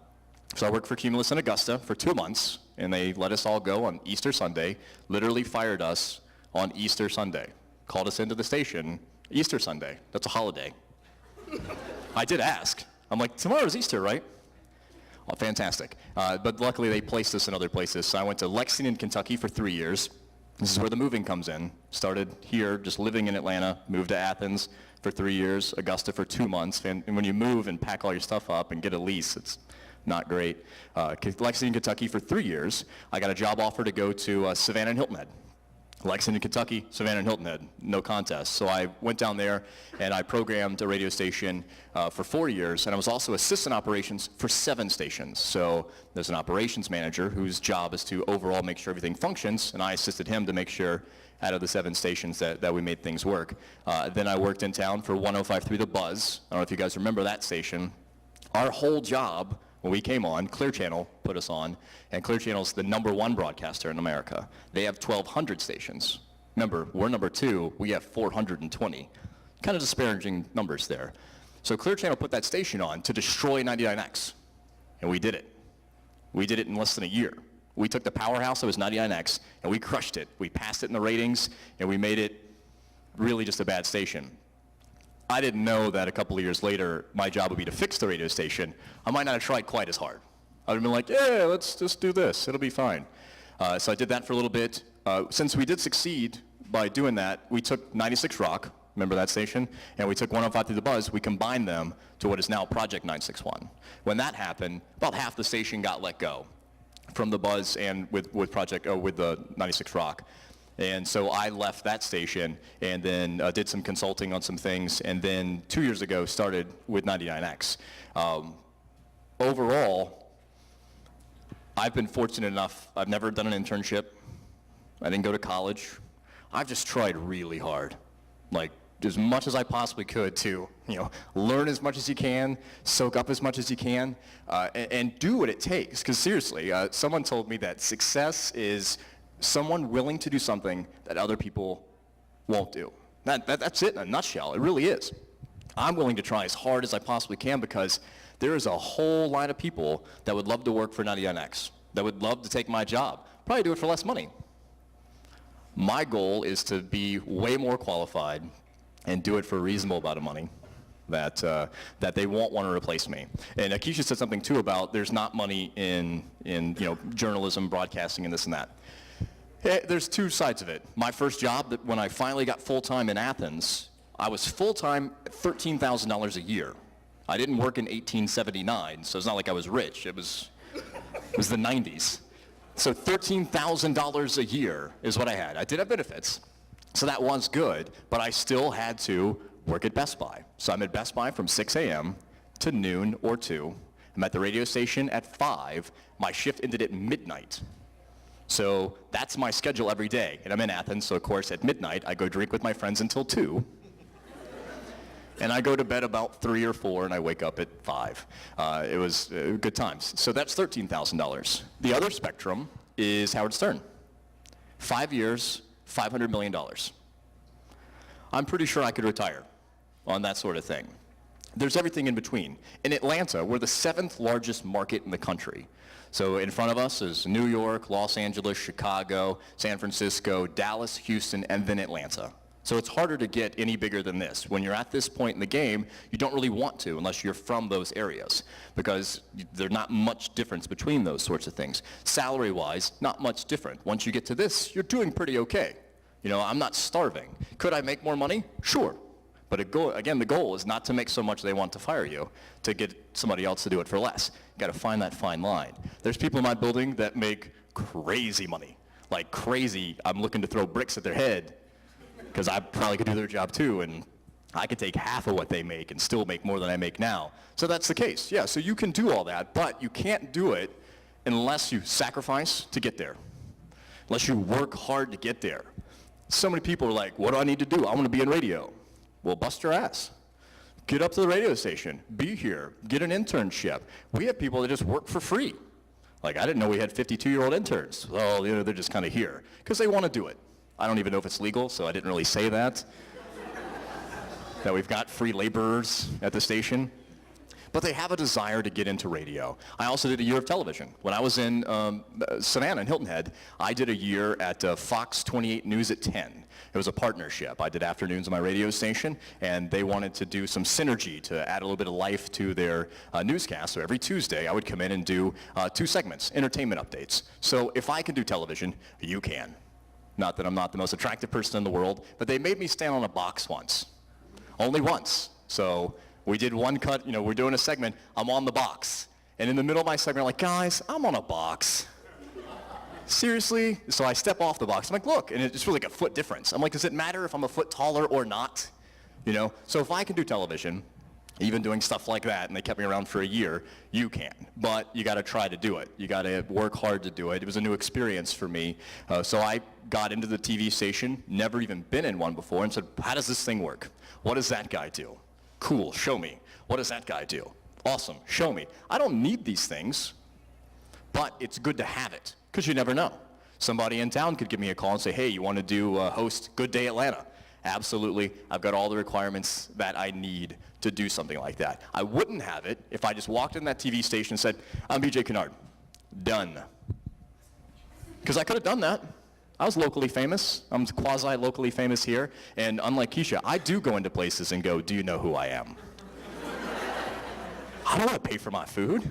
So I worked for Cumulus in Augusta for 2 months, and they let us all go on Easter Sunday, literally fired us on Easter Sunday. Called us into the station, Easter Sunday. That's a holiday. I did ask. I'm like, tomorrow's Easter, right? Oh, fantastic. But luckily they placed us in other places. So I went to Lexington, Kentucky for 3 years. This is where the moving comes in. Started here, just living in Atlanta, moved to Athens for 3 years, Augusta for 2 months. And when you move and pack all your stuff up and get a lease, it's not great. Lexington, Kentucky for 3 years. I got a job offer to go to Savannah and Hilton Head. Lexington, Kentucky, Savannah and Hilton Head, no contest. So I went down there and I programmed a radio station for 4 years, and I was also assistant operations for 7 stations. So there's an operations manager whose job is to overall make sure everything functions, and I assisted him to make sure out of the 7 stations that we made things work. Then I worked in town for 105.3 The Buzz. I don't know if you guys remember that station. Our whole job when we came on, Clear Channel put us on, and Clear Channel's the #1 broadcaster in America. They have 1,200 stations. Remember, we're number 2, we have 420. Kind of disparaging numbers there. So Clear Channel put that station on to destroy 99X, and we did it. We did it in less than a year. We took the powerhouse that was 99X, and we crushed it. We passed it in the ratings, and we made it really just a bad station. I didn't know that a couple of years later, my job would be to fix the radio station. I might not have tried quite as hard. I would have been like, yeah, let's just do this. It'll be fine. So I did that for a little bit. Since we did succeed by doing that, we took 96 Rock, remember that station? And we took 105 The Buzz. We combined them to what is now Project 961. When that happened, about half the station got let go from The Buzz and with the 96 Rock. And so I left that station and then did some consulting on some things, and then 2 years ago started with 99X. Overall, I've been fortunate enough. I've never done an internship. I didn't go to college. I've just tried really hard, like as much as I possibly could to, learn as much as you can, soak up as much as you can, and do what it takes. Because seriously, someone told me that success is someone willing to do something that other people won't do. That's it in a nutshell. It really is. I'm willing to try as hard as I possibly can because there is a whole line of people that would love to work for 99X, that would love to take my job, probably do it for less money. My goal is to be way more qualified and do it for a reasonable amount of money that they won't want to replace me. And Keisha said something too about there's not money in journalism, broadcasting, and this and that. There's 2 sides of it. My first job, when I finally got full-time in Athens, I was full-time at $13,000 a year. I didn't work in 1879, so it's not like I was rich. It was the 90s. So $13,000 a year is what I had. I did have benefits, so that was good, but I still had to work at Best Buy. So I'm at Best Buy from 6 a.m. to noon or 2. I'm at the radio station at 5. My shift ended at midnight. So that's my schedule every day. And I'm in Athens, so of course at midnight I go drink with my friends until 2. And I go to bed about 3 or 4 and I wake up at 5. It was good times. So that's $13,000. The other spectrum is Howard Stern. 5 years, $500 million. I'm pretty sure I could retire on that sort of thing. There's everything in between. In Atlanta, we're the 7th largest market in the country. So in front of us is New York, Los Angeles, Chicago, San Francisco, Dallas, Houston, and then Atlanta. So it's harder to get any bigger than this. When you're at this point in the game, you don't really want to unless you're from those areas because there's not much difference between those sorts of things. Salary-wise, not much different. Once you get to this, you're doing pretty okay. You know, I'm not starving. Could I make more money? Sure. But again, the goal is not to make so much they want to fire you, to get somebody else to do it for less. You got to find that fine line. There's people in my building that make crazy money. Like crazy, I'm looking to throw bricks at their head because I probably could do their job too, and I could take half of what they make and still make more than I make now. So that's the case. Yeah, so you can do all that, but you can't do it unless you sacrifice to get there, unless you work hard to get there. So many people are like, what do I need to do? I want to be in radio. Well, bust your ass. Get up to the radio station. Be here. Get an internship. We have people that just work for free. Like, I didn't know we had 52-year-old interns. Well, you know, they're just kind of here because they want to do it. I don't even know if it's legal, so I didn't really say that. That we've got free laborers at the station. But they have a desire to get into radio. I also did a year of television. When I was in Savannah and Hilton Head, I did a year at Fox 28 News at 10. It was a partnership. I did afternoons on my radio station, and they wanted to do some synergy to add a little bit of life to their newscast. So every Tuesday, I would come in and do 2 segments, entertainment updates. So if I can do television, you can. Not that I'm not the most attractive person in the world, but they made me stand on a box once. Only once. So we did one cut, you know, we're doing a segment, I'm on the box. And in the middle of my segment, I'm like, guys, I'm on a box. Seriously? So I step off the box. I'm like, look, and it's really like a foot difference. I'm like, does it matter if I'm a foot taller or not? You know? So if I can do television, even doing stuff like that, and they kept me around for a year, you can. But you got to try to do it. You got to work hard to do it. It was a new experience for me. So I got into the TV station, never even been in one before, and said, how does this thing work? What does that guy do? Cool, show me. What does that guy do? Awesome, show me. I don't need these things, but it's good to have it, because you never know. Somebody in town could give me a call and say, hey, you want to do host Good Day Atlanta? Absolutely. I've got all the requirements that I need to do something like that. I wouldn't have it if I just walked in that TV station and said, I'm BJ Kinard. Done. Because I could have done that. I was locally famous. I'm quasi-locally famous here. And unlike Keisha, I do go into places and go, do you know who I am? I don't want to pay for my food.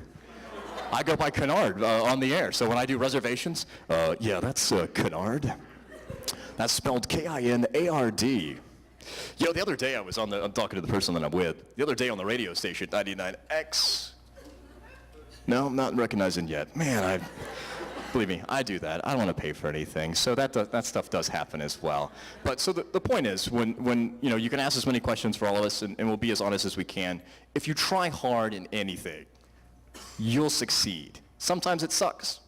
I go by Kinard on the air. So when I do reservations, yeah, that's Kinard. That's spelled K-I-N-A-R-D. You know, the other day I'm talking to the person that I'm with. The other day on the radio station, 99X. No, I'm not recognizing yet. Man, believe me, I do that. I don't want to pay for anything. So that stuff does happen as well. But so the point is, when you know, you can ask as many questions for all of us, and we'll be as honest as we can. If you try hard in anything, you'll succeed. Sometimes it sucks.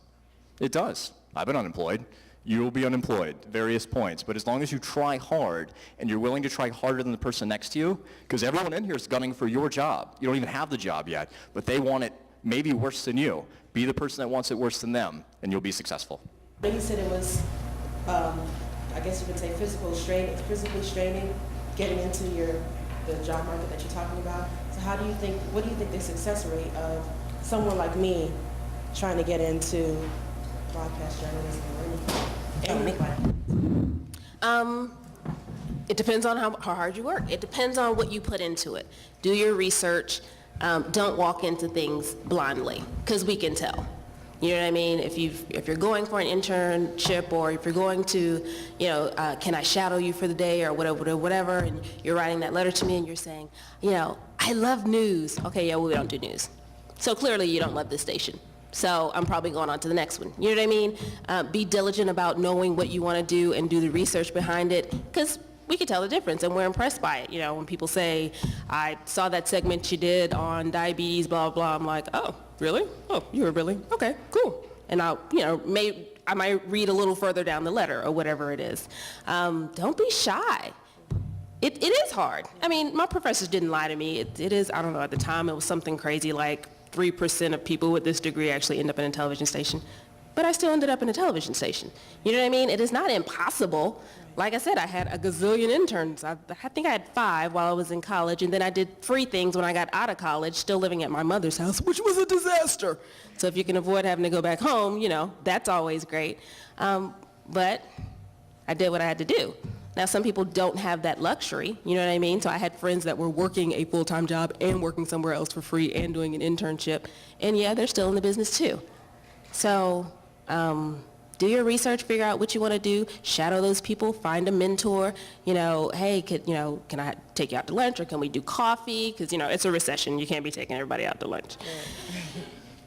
It does. I've been unemployed. You'll be unemployed at various points. But as long as you try hard and you're willing to try harder than the person next to you, because everyone in here is gunning for your job. You don't even have the job yet, but they want it maybe worse than you. Be the person that wants it worse than them, and you'll be successful. You said it was, I guess you could say physically straining, getting into the job market that you're talking about. So what do you think the success rate of someone like me trying to get into broadcast journalism or anything? It depends on how hard you work. It depends on what you put into it. Do your research. Don't walk into things blindly, because we can tell. You know what I mean? If you're going for an internship, or if you're going to, you know, can I shadow you for the day or whatever, and you're writing that letter to me and you're saying, you know, I love news. Okay, yeah, well, we don't do news. So clearly you don't love this station. So I'm probably going on to the next one. You know what I mean? Be diligent about knowing what you want to do and do the research behind it, because we can tell the difference, and we're impressed by it. You know, when people say, I saw that segment you did on diabetes, blah, blah, I'm like, oh, really? Oh, you were really? Okay, cool. And I'll, you know, I might read a little further down the letter or whatever it is. Don't be shy. It is hard. I mean, my professors didn't lie to me. It is, I don't know, at the time it was something crazy like 3% of people with this degree actually end up in a television station. But I still ended up in a television station. You know what I mean? It is not impossible. Like I said, I had a gazillion interns. I think I had 5 while I was in college, and then I did free things when I got out of college, still living at my mother's house, which was a disaster. So if you can avoid having to go back home, you know, that's always great. But I did what I had to do. Now, some people don't have that luxury, you know what I mean? So I had friends that were working a full-time job and working somewhere else for free and doing an internship, and yeah, they're still in the business too. So do your research, figure out what you want to do, shadow those people, find a mentor, hey, can I take you out to lunch, or can we do coffee? Because, it's a recession. You can't be taking everybody out to lunch.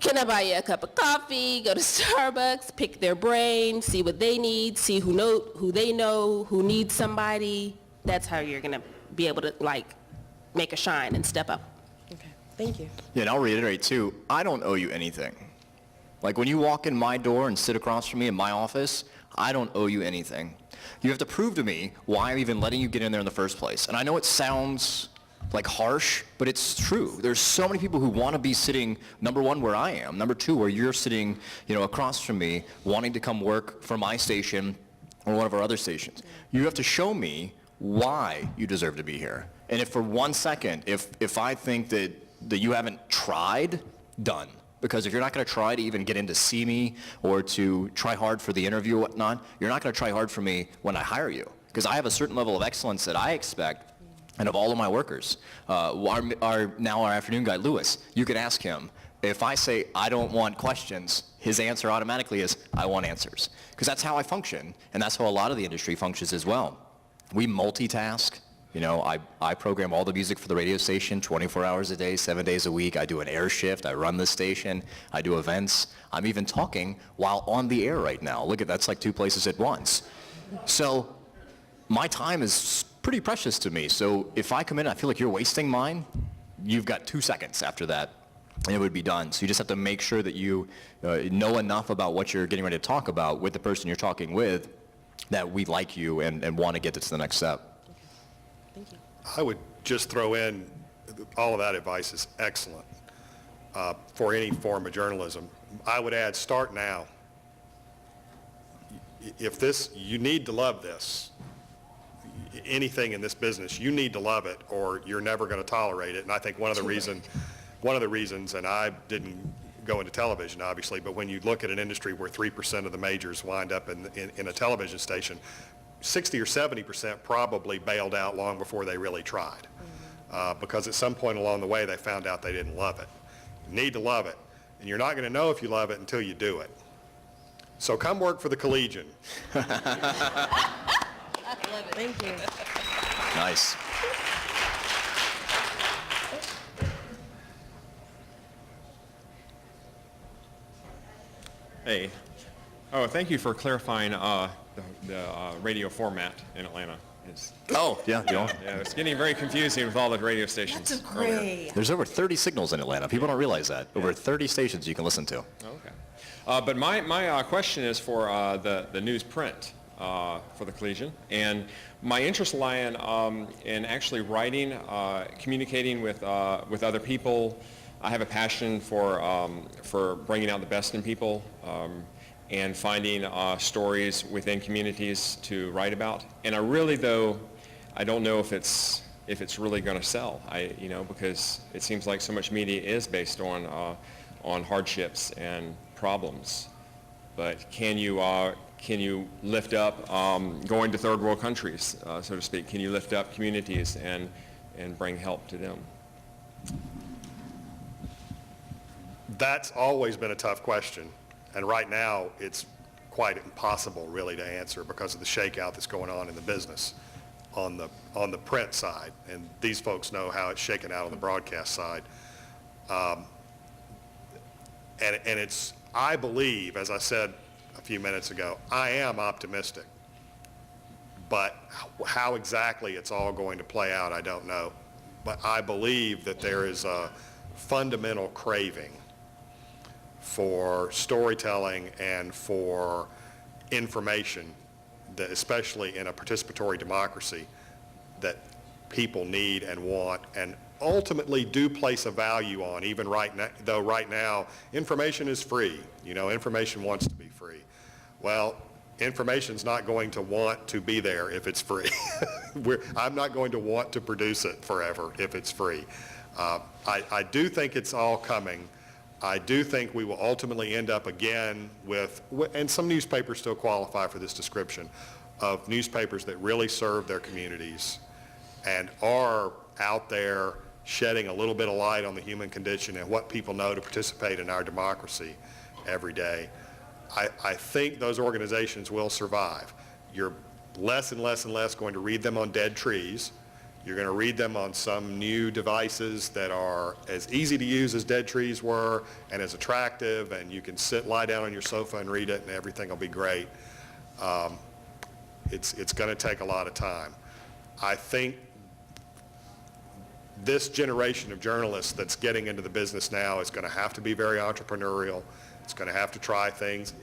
Can I buy you a cup of coffee? Go to Starbucks, pick their brain, see what they need, see who they know, who needs somebody. That's how you're going to be able to, make a shine and step up. Okay, thank you. Yeah, and I'll reiterate too, I don't owe you anything. Like when you walk in my door and sit across from me in my office, I don't owe you anything. You have to prove to me why I'm even letting you get in there in the first place. And I know it sounds like harsh, but it's true. There's so many people who want to be sitting, number one, where I am, number two, where you're sitting, across from me, wanting to come work for my station or one of our other stations. You have to show me why you deserve to be here. And if for 1 second, if I think that you haven't tried, done. Because if you're not going to try to even get in to see me or to try hard for the interview or whatnot, you're not going to try hard for me when I hire you. Because I have a certain level of excellence that I expect, and of all of my workers. Our afternoon guy, Lewis, you could ask him, if I say I don't want questions, his answer automatically is, I want answers. Because that's how I function, and that's how a lot of the industry functions as well. We multitask. I program all the music for the radio station 24 hours a day, 7 days a week. I do an air shift. I run the station. I do events. I'm even talking while on the air right now. Look at that's like 2 places at once. So my time is pretty precious to me. So if I come in and I feel like you're wasting mine, you've got 2 seconds after that, and it would be done. So you just have to make sure that you know enough about what you're getting ready to talk about with the person you're talking with that we like you and want to get to the next step. Thank you. I would just throw in, all of that advice is excellent for any form of journalism. I would add, start now. You need to love this. Anything in this business, you need to love it or you're never going to tolerate it. And I think one of the reasons, and I didn't go into television obviously, but when you look at an industry where 3% of the majors wind up in a television station, 60 or 70% probably bailed out long before they really tried. Because at some point along the way they found out they didn't love it. You need to love it. And you're not going to know if you love it until you do it. So come work for the Collegian. Thank you. Nice. Hey. Oh, thank you for clarifying the radio format in Atlanta. Yeah. It's getting very confusing with all the radio stations. That's great. There's over 30 signals in Atlanta. People don't realize that. Over 30 stations you can listen to. Okay. But my question is for the newsprint for the Collegian. And my interest lie in actually writing, communicating with other people. I have a passion for bringing out the best in people and finding stories within communities to write about. And I really, though, I don't know if it's really going to sell. Because it seems like so much media is based on hardships and problems. But can you lift up going to third world countries, so to speak? Can you lift up communities and bring help to them? That's always been a tough question. And right now, it's quite impossible really to answer because of the shakeout that's going on in the business on the print side. And these folks know how it's shaken out on the broadcast side. And it's, I believe, as I said a few minutes ago, I am optimistic. But how exactly it's all going to play out, I don't know. But I believe that there is a fundamental craving for storytelling and for information, that especially in a participatory democracy, that people need and want and ultimately do place a value on, even right now, though right now information is free. Information wants to be free. Well, information's not going to want to be there if it's free. I'm not going to want to produce it forever if it's free. I do think it's all coming. I do think we will ultimately end up again with, and some newspapers still qualify for this description, of newspapers that really serve their communities and are out there shedding a little bit of light on the human condition and what people know to participate in our democracy every day. I think those organizations will survive. You're less and less and less going to read them on dead trees. You're going to read them on some new devices that are as easy to use as dead trees were and as attractive, and you can lie down on your sofa and read it and everything will be great. It's going to take a lot of time. I think this generation of journalists that's getting into the business now is going to have to be very entrepreneurial. It's going to have to try things.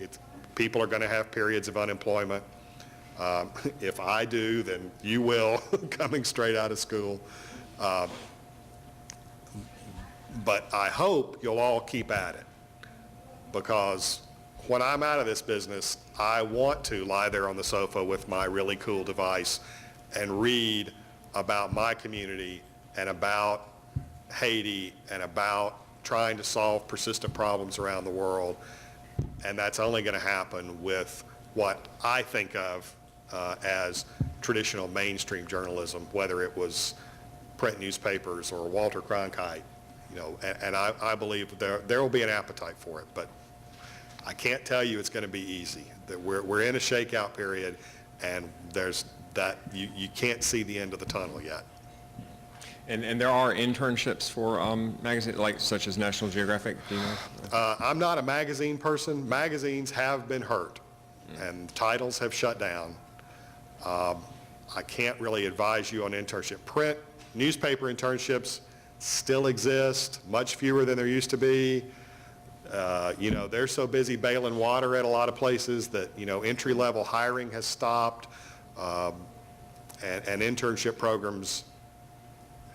People are going to have periods of unemployment. If I do, then you will, coming straight out of school. But I hope you'll all keep at it, because when I'm out of this business, I want to lie there on the sofa with my really cool device and read about my community and about Haiti and about trying to solve persistent problems around the world. And that's only going to happen with what I think of as traditional mainstream journalism, whether it was print newspapers or Walter Cronkite, and I believe there will be an appetite for it, but I can't tell you it's going to be easy. That we're in a shakeout period, and there's that you can't see the end of the tunnel yet. And there are internships for magazines, such as National Geographic, do you know? I'm not a magazine person. Magazines have been hurt, and titles have shut down. I can't really advise you on internship. Print, newspaper internships still exist, much fewer than there used to be. They're so busy bailing water at a lot of places that, entry-level hiring has stopped, and internship programs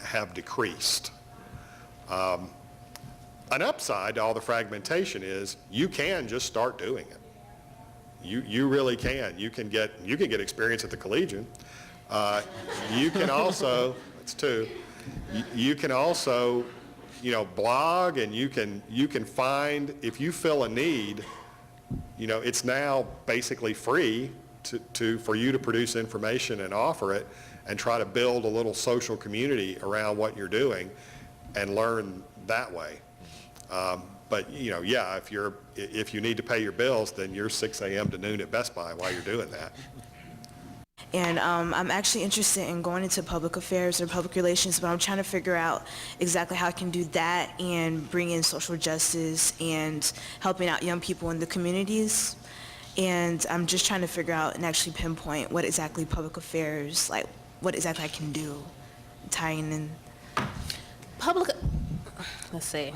have decreased. An upside to all the fragmentation is you can just start doing it. You really can. You can get experience at the Collegian. You can also, that's two, you can also, blog, and you can find, if you fill a need, it's now basically free for you to produce information and offer it and try to build a little social community around what you're doing and learn that way. But yeah, if you need to pay your bills, then you're 6 a.m. to noon at Best Buy while you're doing that. And I'm actually interested in going into public affairs or public relations, but I'm trying to figure out exactly how I can do that and bring in social justice and helping out young people in the communities. And I'm just trying to figure out and actually pinpoint what exactly public affairs, what exactly I can do, tying in. Let's see.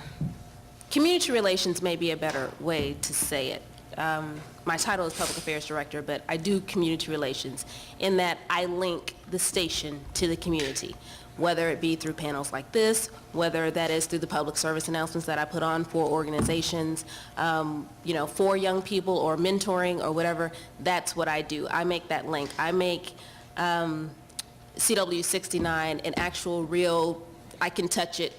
Community relations may be a better way to say it. My title is Public Affairs Director, but I do community relations in that I link the station to the community, whether it be through panels like this, whether that is through the public service announcements that I put on for organizations, for young people, or mentoring or whatever. That's what I do. I make that link. I make CW69 an actual real, I can touch it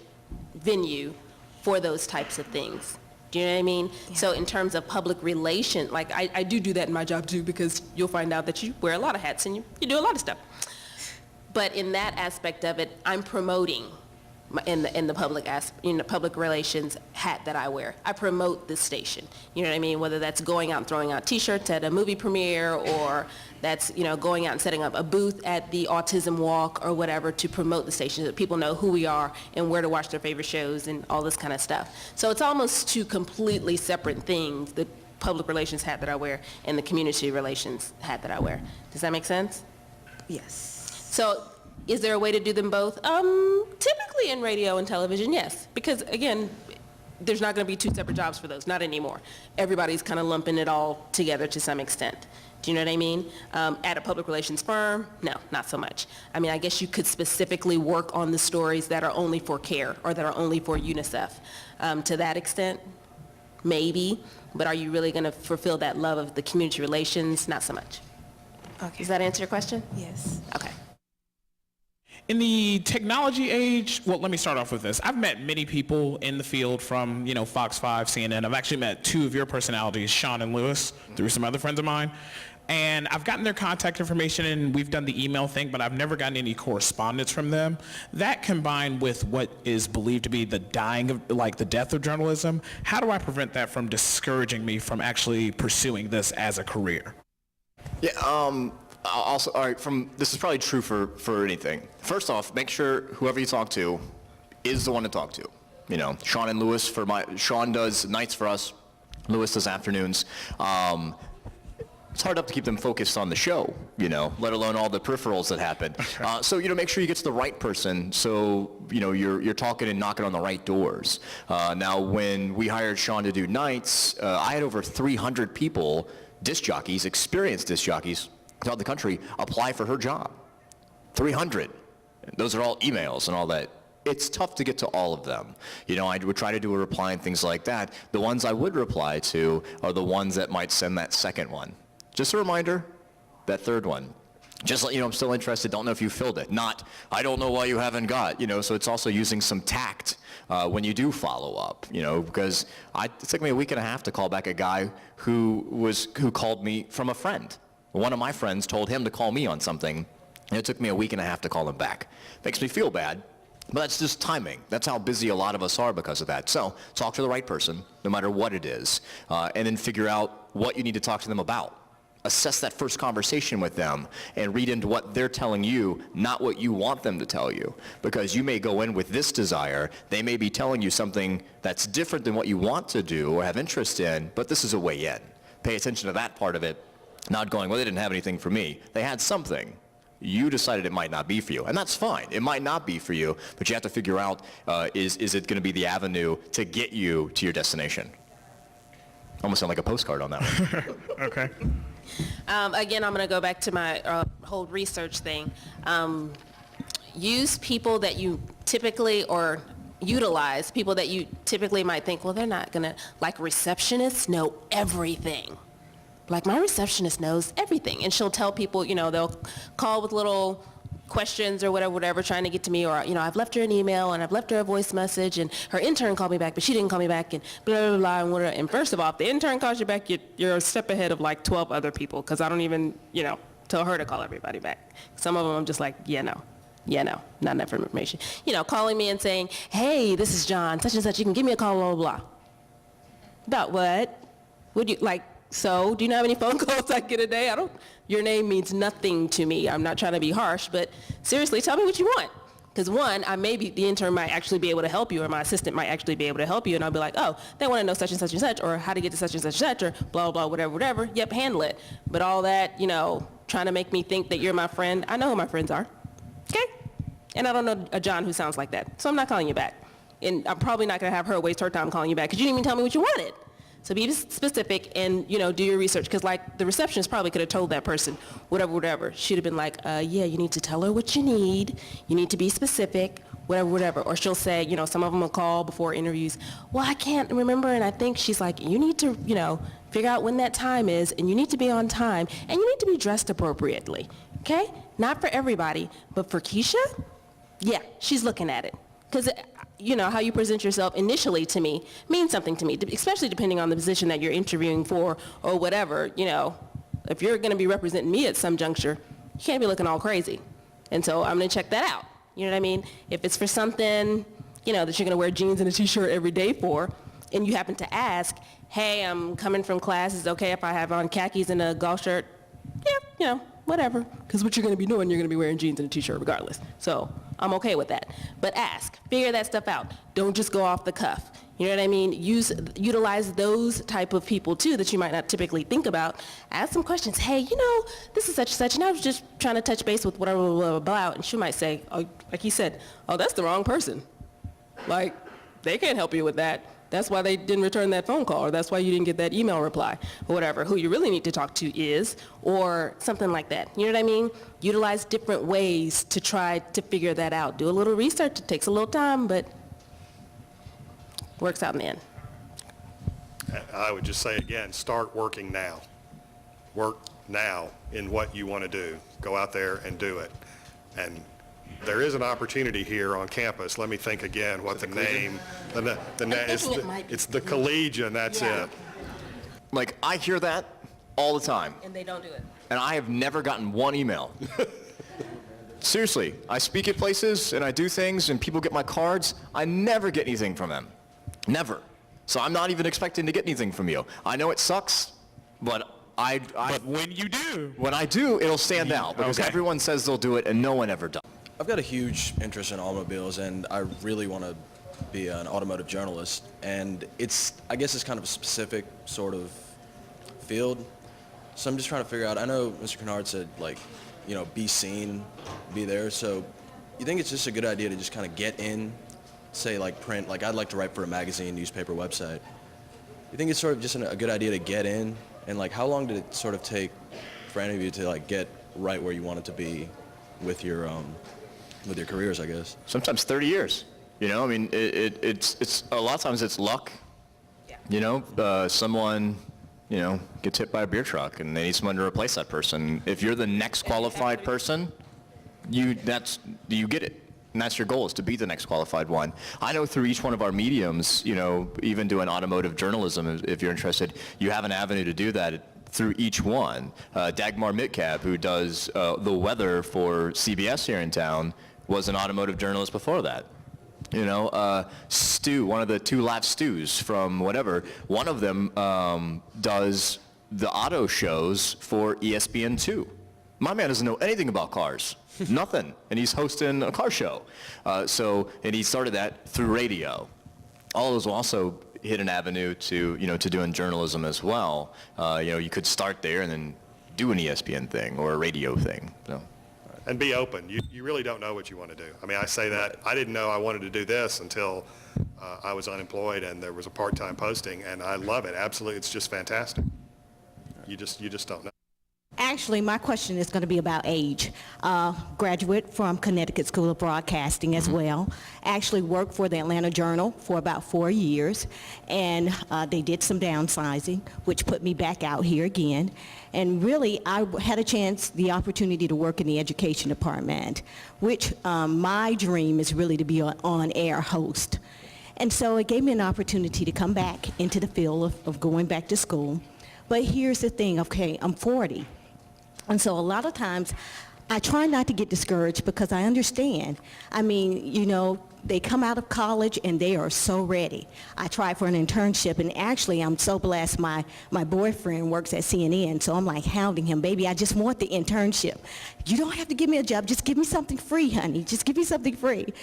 venue for those types of things. Do you know what I mean? Yeah. So in terms of public relations, I do that in my job too, because you'll find out that you wear a lot of hats and you do a lot of stuff. But in that aspect of it, I'm promoting in the public relations hat that I wear. I promote this station. You know what I mean? Whether that's going out and throwing out T-shirts at a movie premiere, or that's going out and setting up a booth at the Autism Walk or whatever to promote the station, so that people know who we are and where to watch their favorite shows and all this kind of stuff. So it's almost two completely separate things: the public relations hat that I wear and the community relations hat that I wear. Does that make sense? Yes. So is there a way to do them both? Typically in radio and television, yes. Because again, there's not going to be two separate jobs for those, not anymore. Everybody's kind of lumping it all together to some extent. Do you know what I mean? At a public relations firm, no, not so much. I mean, I guess you could specifically work on the stories that are only for CARE or that are only for UNICEF. To that extent, maybe. But are you really going to fulfill that love of the community relations? Not so much. Okay. Does that answer your question? Yes. Okay. In the technology age, well, let me start off with this. I've met many people in the field from, Fox 5, CNN. I've actually met two of your personalities, Sean and Lewis, through some other friends of mine. And I've gotten their contact information and we've done the email thing, but I've never gotten any correspondence from them. That combined with what is believed to be the death of journalism, how do I prevent that from discouraging me from actually pursuing this as a career? Yeah, also, all right, this is probably true for anything. First off, make sure whoever you talk to is the one to talk to. Sean and Lewis, Sean does nights for us, Lewis does afternoons. It's hard enough to keep them focused on the show, let alone all the peripherals that happen. So, make sure you get to the right person so, you're talking and knocking on the right doors. Now, when we hired Sean to do nights, I had over 300 people, disc jockeys, experienced disc jockeys throughout the country, apply for her job. 300. Those are all emails and all that. It's tough to get to all of them. I would try to do a reply and things like that. The ones I would reply to are the ones that might send that second one. Just a reminder, that third one. Just let you know I'm still interested, don't know if you filled it. Not, I don't know why you haven't got, so it's also using some tact when you do follow up, because it took me a week and a half to call back a guy who called me from a friend. One of my friends told him to call me on something, and it took me a week and a half to call him back. Makes me feel bad, but that's just timing. That's how busy a lot of us are because of that. So talk to the right person, no matter what it is, and then figure out what you need to talk to them about. Assess that first conversation with them and read into what they're telling you, not what you want them to tell you. Because you may go in with this desire, they may be telling you something that's different than what you want to do or have interest in, but this is a way in. Pay attention to that part of it, not going, well, they didn't have anything for me. They had something. You decided it might not be for you, and that's fine. It might not be for you, but you have to figure out, is it going to be the avenue to get you to your destination? Almost sound like a postcard on that one. Okay. Again, I'm going to go back to my whole research thing. Use people that you typically, or utilize people that you typically might think, well, they're not going to, like receptionists know everything. Like my receptionist knows everything. And she'll tell people, they'll call with little questions or whatever, trying to get to me, or, I've left her an email and I've left her a voice message and her intern called me back, but she didn't call me back and blah, blah, blah, and whatever. And first of all, if the intern calls you back, you're a step ahead of like 12 other people, because I don't even, tell her to call everybody back. Some of them I'm just like, no, not enough information. Calling me and saying, hey, this is John, such and such, you can give me a call, blah, blah, blah. About what? Would you, so, do you know how many phone calls I get a day? Your name means nothing to me. I'm not trying to be harsh, but seriously, tell me what you want. Because one, the intern might actually be able to help you, or my assistant might actually be able to help you, and I'll be like, oh, they want to know such and such and such, or how to get to such and such, or blah, blah, whatever. Yep, handle it. But all that, trying to make me think that you're my friend, I know who my friends are, okay? And I don't know a John who sounds like that, so I'm not calling you back. And I'm probably not going to have her waste her time calling you back, because you didn't even tell me what you wanted. So be specific and, do your research, because the receptionist probably could have told that person whatever. She'd have been like, yeah, you need to tell her what you need. You need to be specific, whatever. Or she'll say, some of them will call before interviews. Well, I can't remember, and I think she's like, you need to, figure out when that time is, and you need to be on time, and you need to be dressed appropriately, okay? Not for everybody, but for Keisha, yeah, she's looking at it. Because how you present yourself initially to me means something to me, especially depending on the position that you're interviewing for or whatever. If you're going to be representing me at some juncture, you can't be looking all crazy. And so I'm going to check that out. You know what I mean? If it's for something, that you're going to wear jeans and a t-shirt every day for, and you happen to ask, hey, I'm coming from class, is it okay if I have on khakis and a golf shirt? Yeah, whatever. Because what you're going to be doing, you're going to be wearing jeans and a t-shirt regardless. So I'm okay with that. But ask. Figure that stuff out. Don't just go off the cuff. You know what I mean? Utilize those type of people, too, that you might not typically think about. Ask some questions. Hey, this is such and such, and I was just trying to touch base with whatever, blah, blah, blah. And she might say, oh, like he said, oh, that's the wrong person. They can't help you with that. That's why they didn't return that phone call, or that's why you didn't get that email reply, or whatever. Who you really need to talk to is, or something like that. You know what I mean? Utilize different ways to try to figure that out. Do a little research. It takes a little time, but works out in the end. I would just say again, start working now. Work now in what you want to do. Go out there and do it. And there is an opportunity here on campus. Let me think again what the name, it's the Collegian, that's Yeah. it. Like, I hear that all the time, And they don't do it. and I have never gotten one email. Seriously, I speak at places and I do things and people get my cards. I never get anything from them. Never. So I'm not even expecting to get anything from you. I know it sucks, but But when you do, when I do, it'll stand out because Okay. everyone says they'll do it and no one ever does. I've got a huge interest in automobiles, and I really want to be an automotive journalist. And I guess it's kind of a specific sort of field. So I'm just trying to figure out, I know Mr. Kinard said, like, you know, be seen, be there. So you think it's just a good idea to just kind of get in, say, like print, like I'd like to write for a magazine, newspaper, website. You think it's sort of just a good idea to get in? And like, how long did it sort of take for any of you to like get right where you wanted to be with your careers, I guess? Sometimes 30 years. You know, I mean, it's a lot of times it's luck. Yeah. You know, someone, you know, gets hit by a beer truck and they need someone to replace that person. If you're the next qualified person, you get it. And that's your goal, is to be the next qualified one. I know through each one of our mediums, you know, even doing automotive journalism, if you're interested, you have an avenue to do that through each one. Dagmar Mitcab, who does the weather for CBS here in town, was an automotive journalist before that. You know, Stu, one of the two Laugh Stews from whatever, one of them does the auto shows for ESPN2. My man doesn't know anything about cars, nothing, and he's hosting a car show. And he started that through radio. All of those will also hit an avenue to, you know, to doing journalism as well. You know, you could start there and then do an ESPN thing or a radio thing. So. And be open. You really don't know what you want to do. I mean, I say that, I didn't know I wanted to do this until I was unemployed and there was a part-time posting, and I love it, absolutely, it's just fantastic. You just don't know. Actually, my question is going to be about age. Graduate from Connecticut School of Broadcasting as well. Actually worked for the Atlanta Journal for about 4 years, and they did some downsizing, which put me back out here again. And really, I had the opportunity to work in the education department, which my dream is really to be an on-air host. And so it gave me an opportunity to come back into the field of going back to school. But here's the thing, okay, I'm 40. And so a lot of times, I try not to get discouraged because I understand. I mean, you know, they come out of college and they are so ready. I tried for an internship, and actually I'm so blessed my boyfriend works at CNN, so I'm like hounding him, baby, I just want the internship. You don't have to give me a job, just give me something free, honey, just give me something free.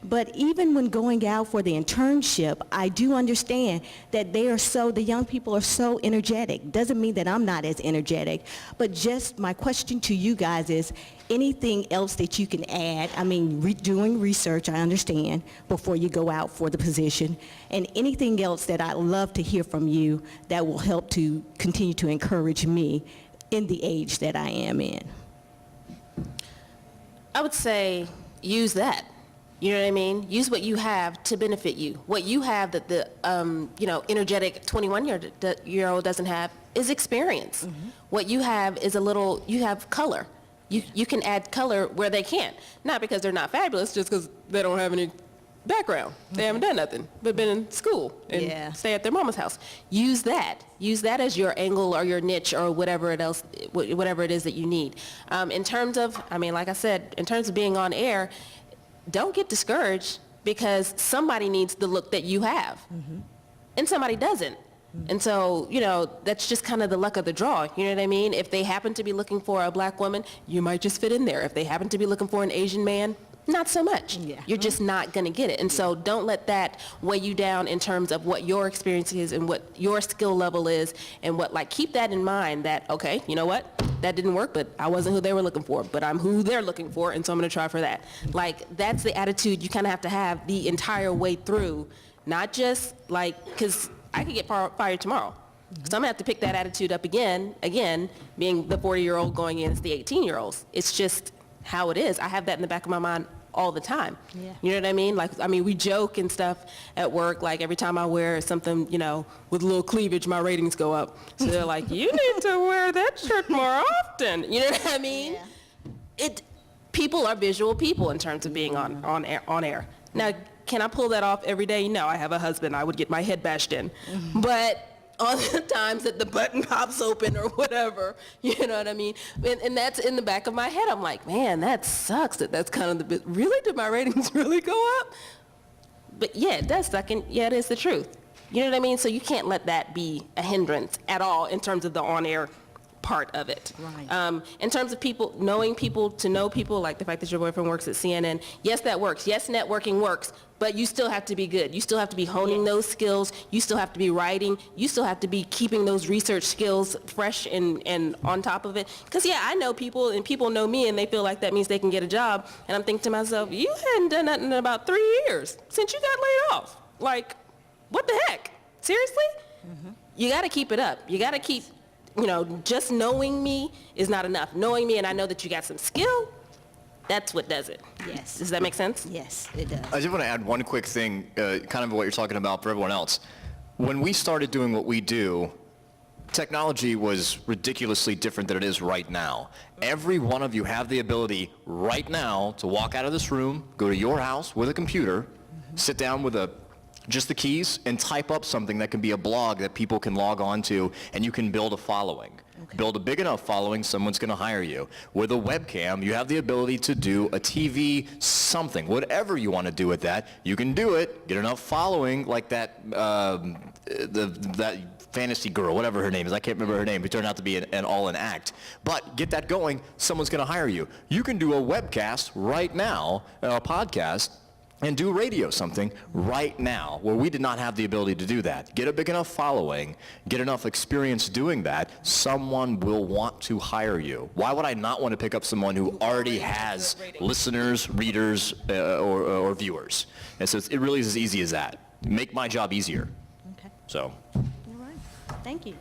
But even when going out for the internship, I do understand that the young people are so energetic. Doesn't mean that I'm not as energetic, but just my question to you guys is, anything else that you can add? I mean, doing research, I understand, before you go out for the position, and anything else that I'd love to hear from you that will help to continue to encourage me in the age that I am in. I would say use that. You know what I mean? Use what you have to benefit you. What you have that the energetic 21-year-old doesn't have is experience. Mm-hmm. What you have is you have color. You can add color where they can't. Not because they're not fabulous, just because they don't have any background. They haven't done nothing but been in school and stay at their mama's house. Use that. Use that as your angle or your niche or whatever it is that you need. In terms of, like I said, in terms of being on air, don't get discouraged because somebody needs the look that you have, and somebody doesn't. And so, that's just kind of the luck of the draw. You know what I mean? If they happen to be looking for a black woman, you might just fit in there. If they happen to be looking for an Asian man, not so much. Yeah. You're just not going to get it. And so don't let that weigh you down in terms of what your experience is and what your skill level is, and keep that in mind that, okay, you know what? That didn't work, but I wasn't who they were looking for, but I'm who they're looking for, and so I'm going to try for that. That's the attitude you kind of have the entire way through, not just because I could get fired tomorrow. So I'm going to have to pick that attitude up again, being the 40-year-old going against the 18-year-olds. It's just how it is. I have that in the back of my mind all the time. Yeah. You know what I mean? We joke and stuff at work, every time I wear something, with a little cleavage, my ratings go up. So they're like, you need to wear that shirt more often. You know what I mean? Yeah. people are visual people in terms of being on air. Now, can I pull that off every day? No, I have a husband. I would get my head bashed in. But on the times that the button pops open or whatever, you know what I mean? And that's in the back of my head. I'm like, man, that sucks. That's kind of the bit. Really? Did my ratings really go up? But yeah, it does suck, and yeah, it is the truth. You know what I mean? So you can't let that be a hindrance at all in terms of the on-air part of it. Right. In terms of people, knowing people, to know people, like the fact that your boyfriend works at CNN, yes, that works. Yes, networking works, but you still have to be good. You still have to be honing those skills. You still have to be writing. You still have to be keeping those research skills fresh and on top of it. Because, yeah, I know people, and people know me, and they feel like that means they can get a job. And I'm thinking to myself, you hadn't done nothing in about 3 years since you got laid off. Like, what the heck? Seriously? You got to keep it up. You got to keep, just knowing me is not enough. Knowing me and I know that you got some skill, that's what does it. Yes. Does that make sense? Yes, it does. I just want to add one quick thing, kind of what you're talking about for everyone else. When we started doing what we do, technology was ridiculously different than it is right now. Every one of you have the ability right now to walk out of this room, go to your house with a computer, sit down with just the keys, and type up something that can be a blog that people can log on to, and you can build a following. Okay. Build a big enough following, someone's going to hire you. With a webcam, you have the ability to do a TV something. Whatever you want to do with that, you can do it. Get enough following, like that fantasy girl, whatever her name is. I can't remember her name. It turned out to be an act. But get that going, someone's going to hire you. You can do a webcast right now, a podcast, and do radio something right now, where we did not have the ability to do that. Get a big enough following, get enough experience doing that, someone will want to hire you. Why would I not want to pick up someone who already has listeners, readers, or viewers? And so it really is as easy as that. Make my job easier. Okay. So. All right. Thank you.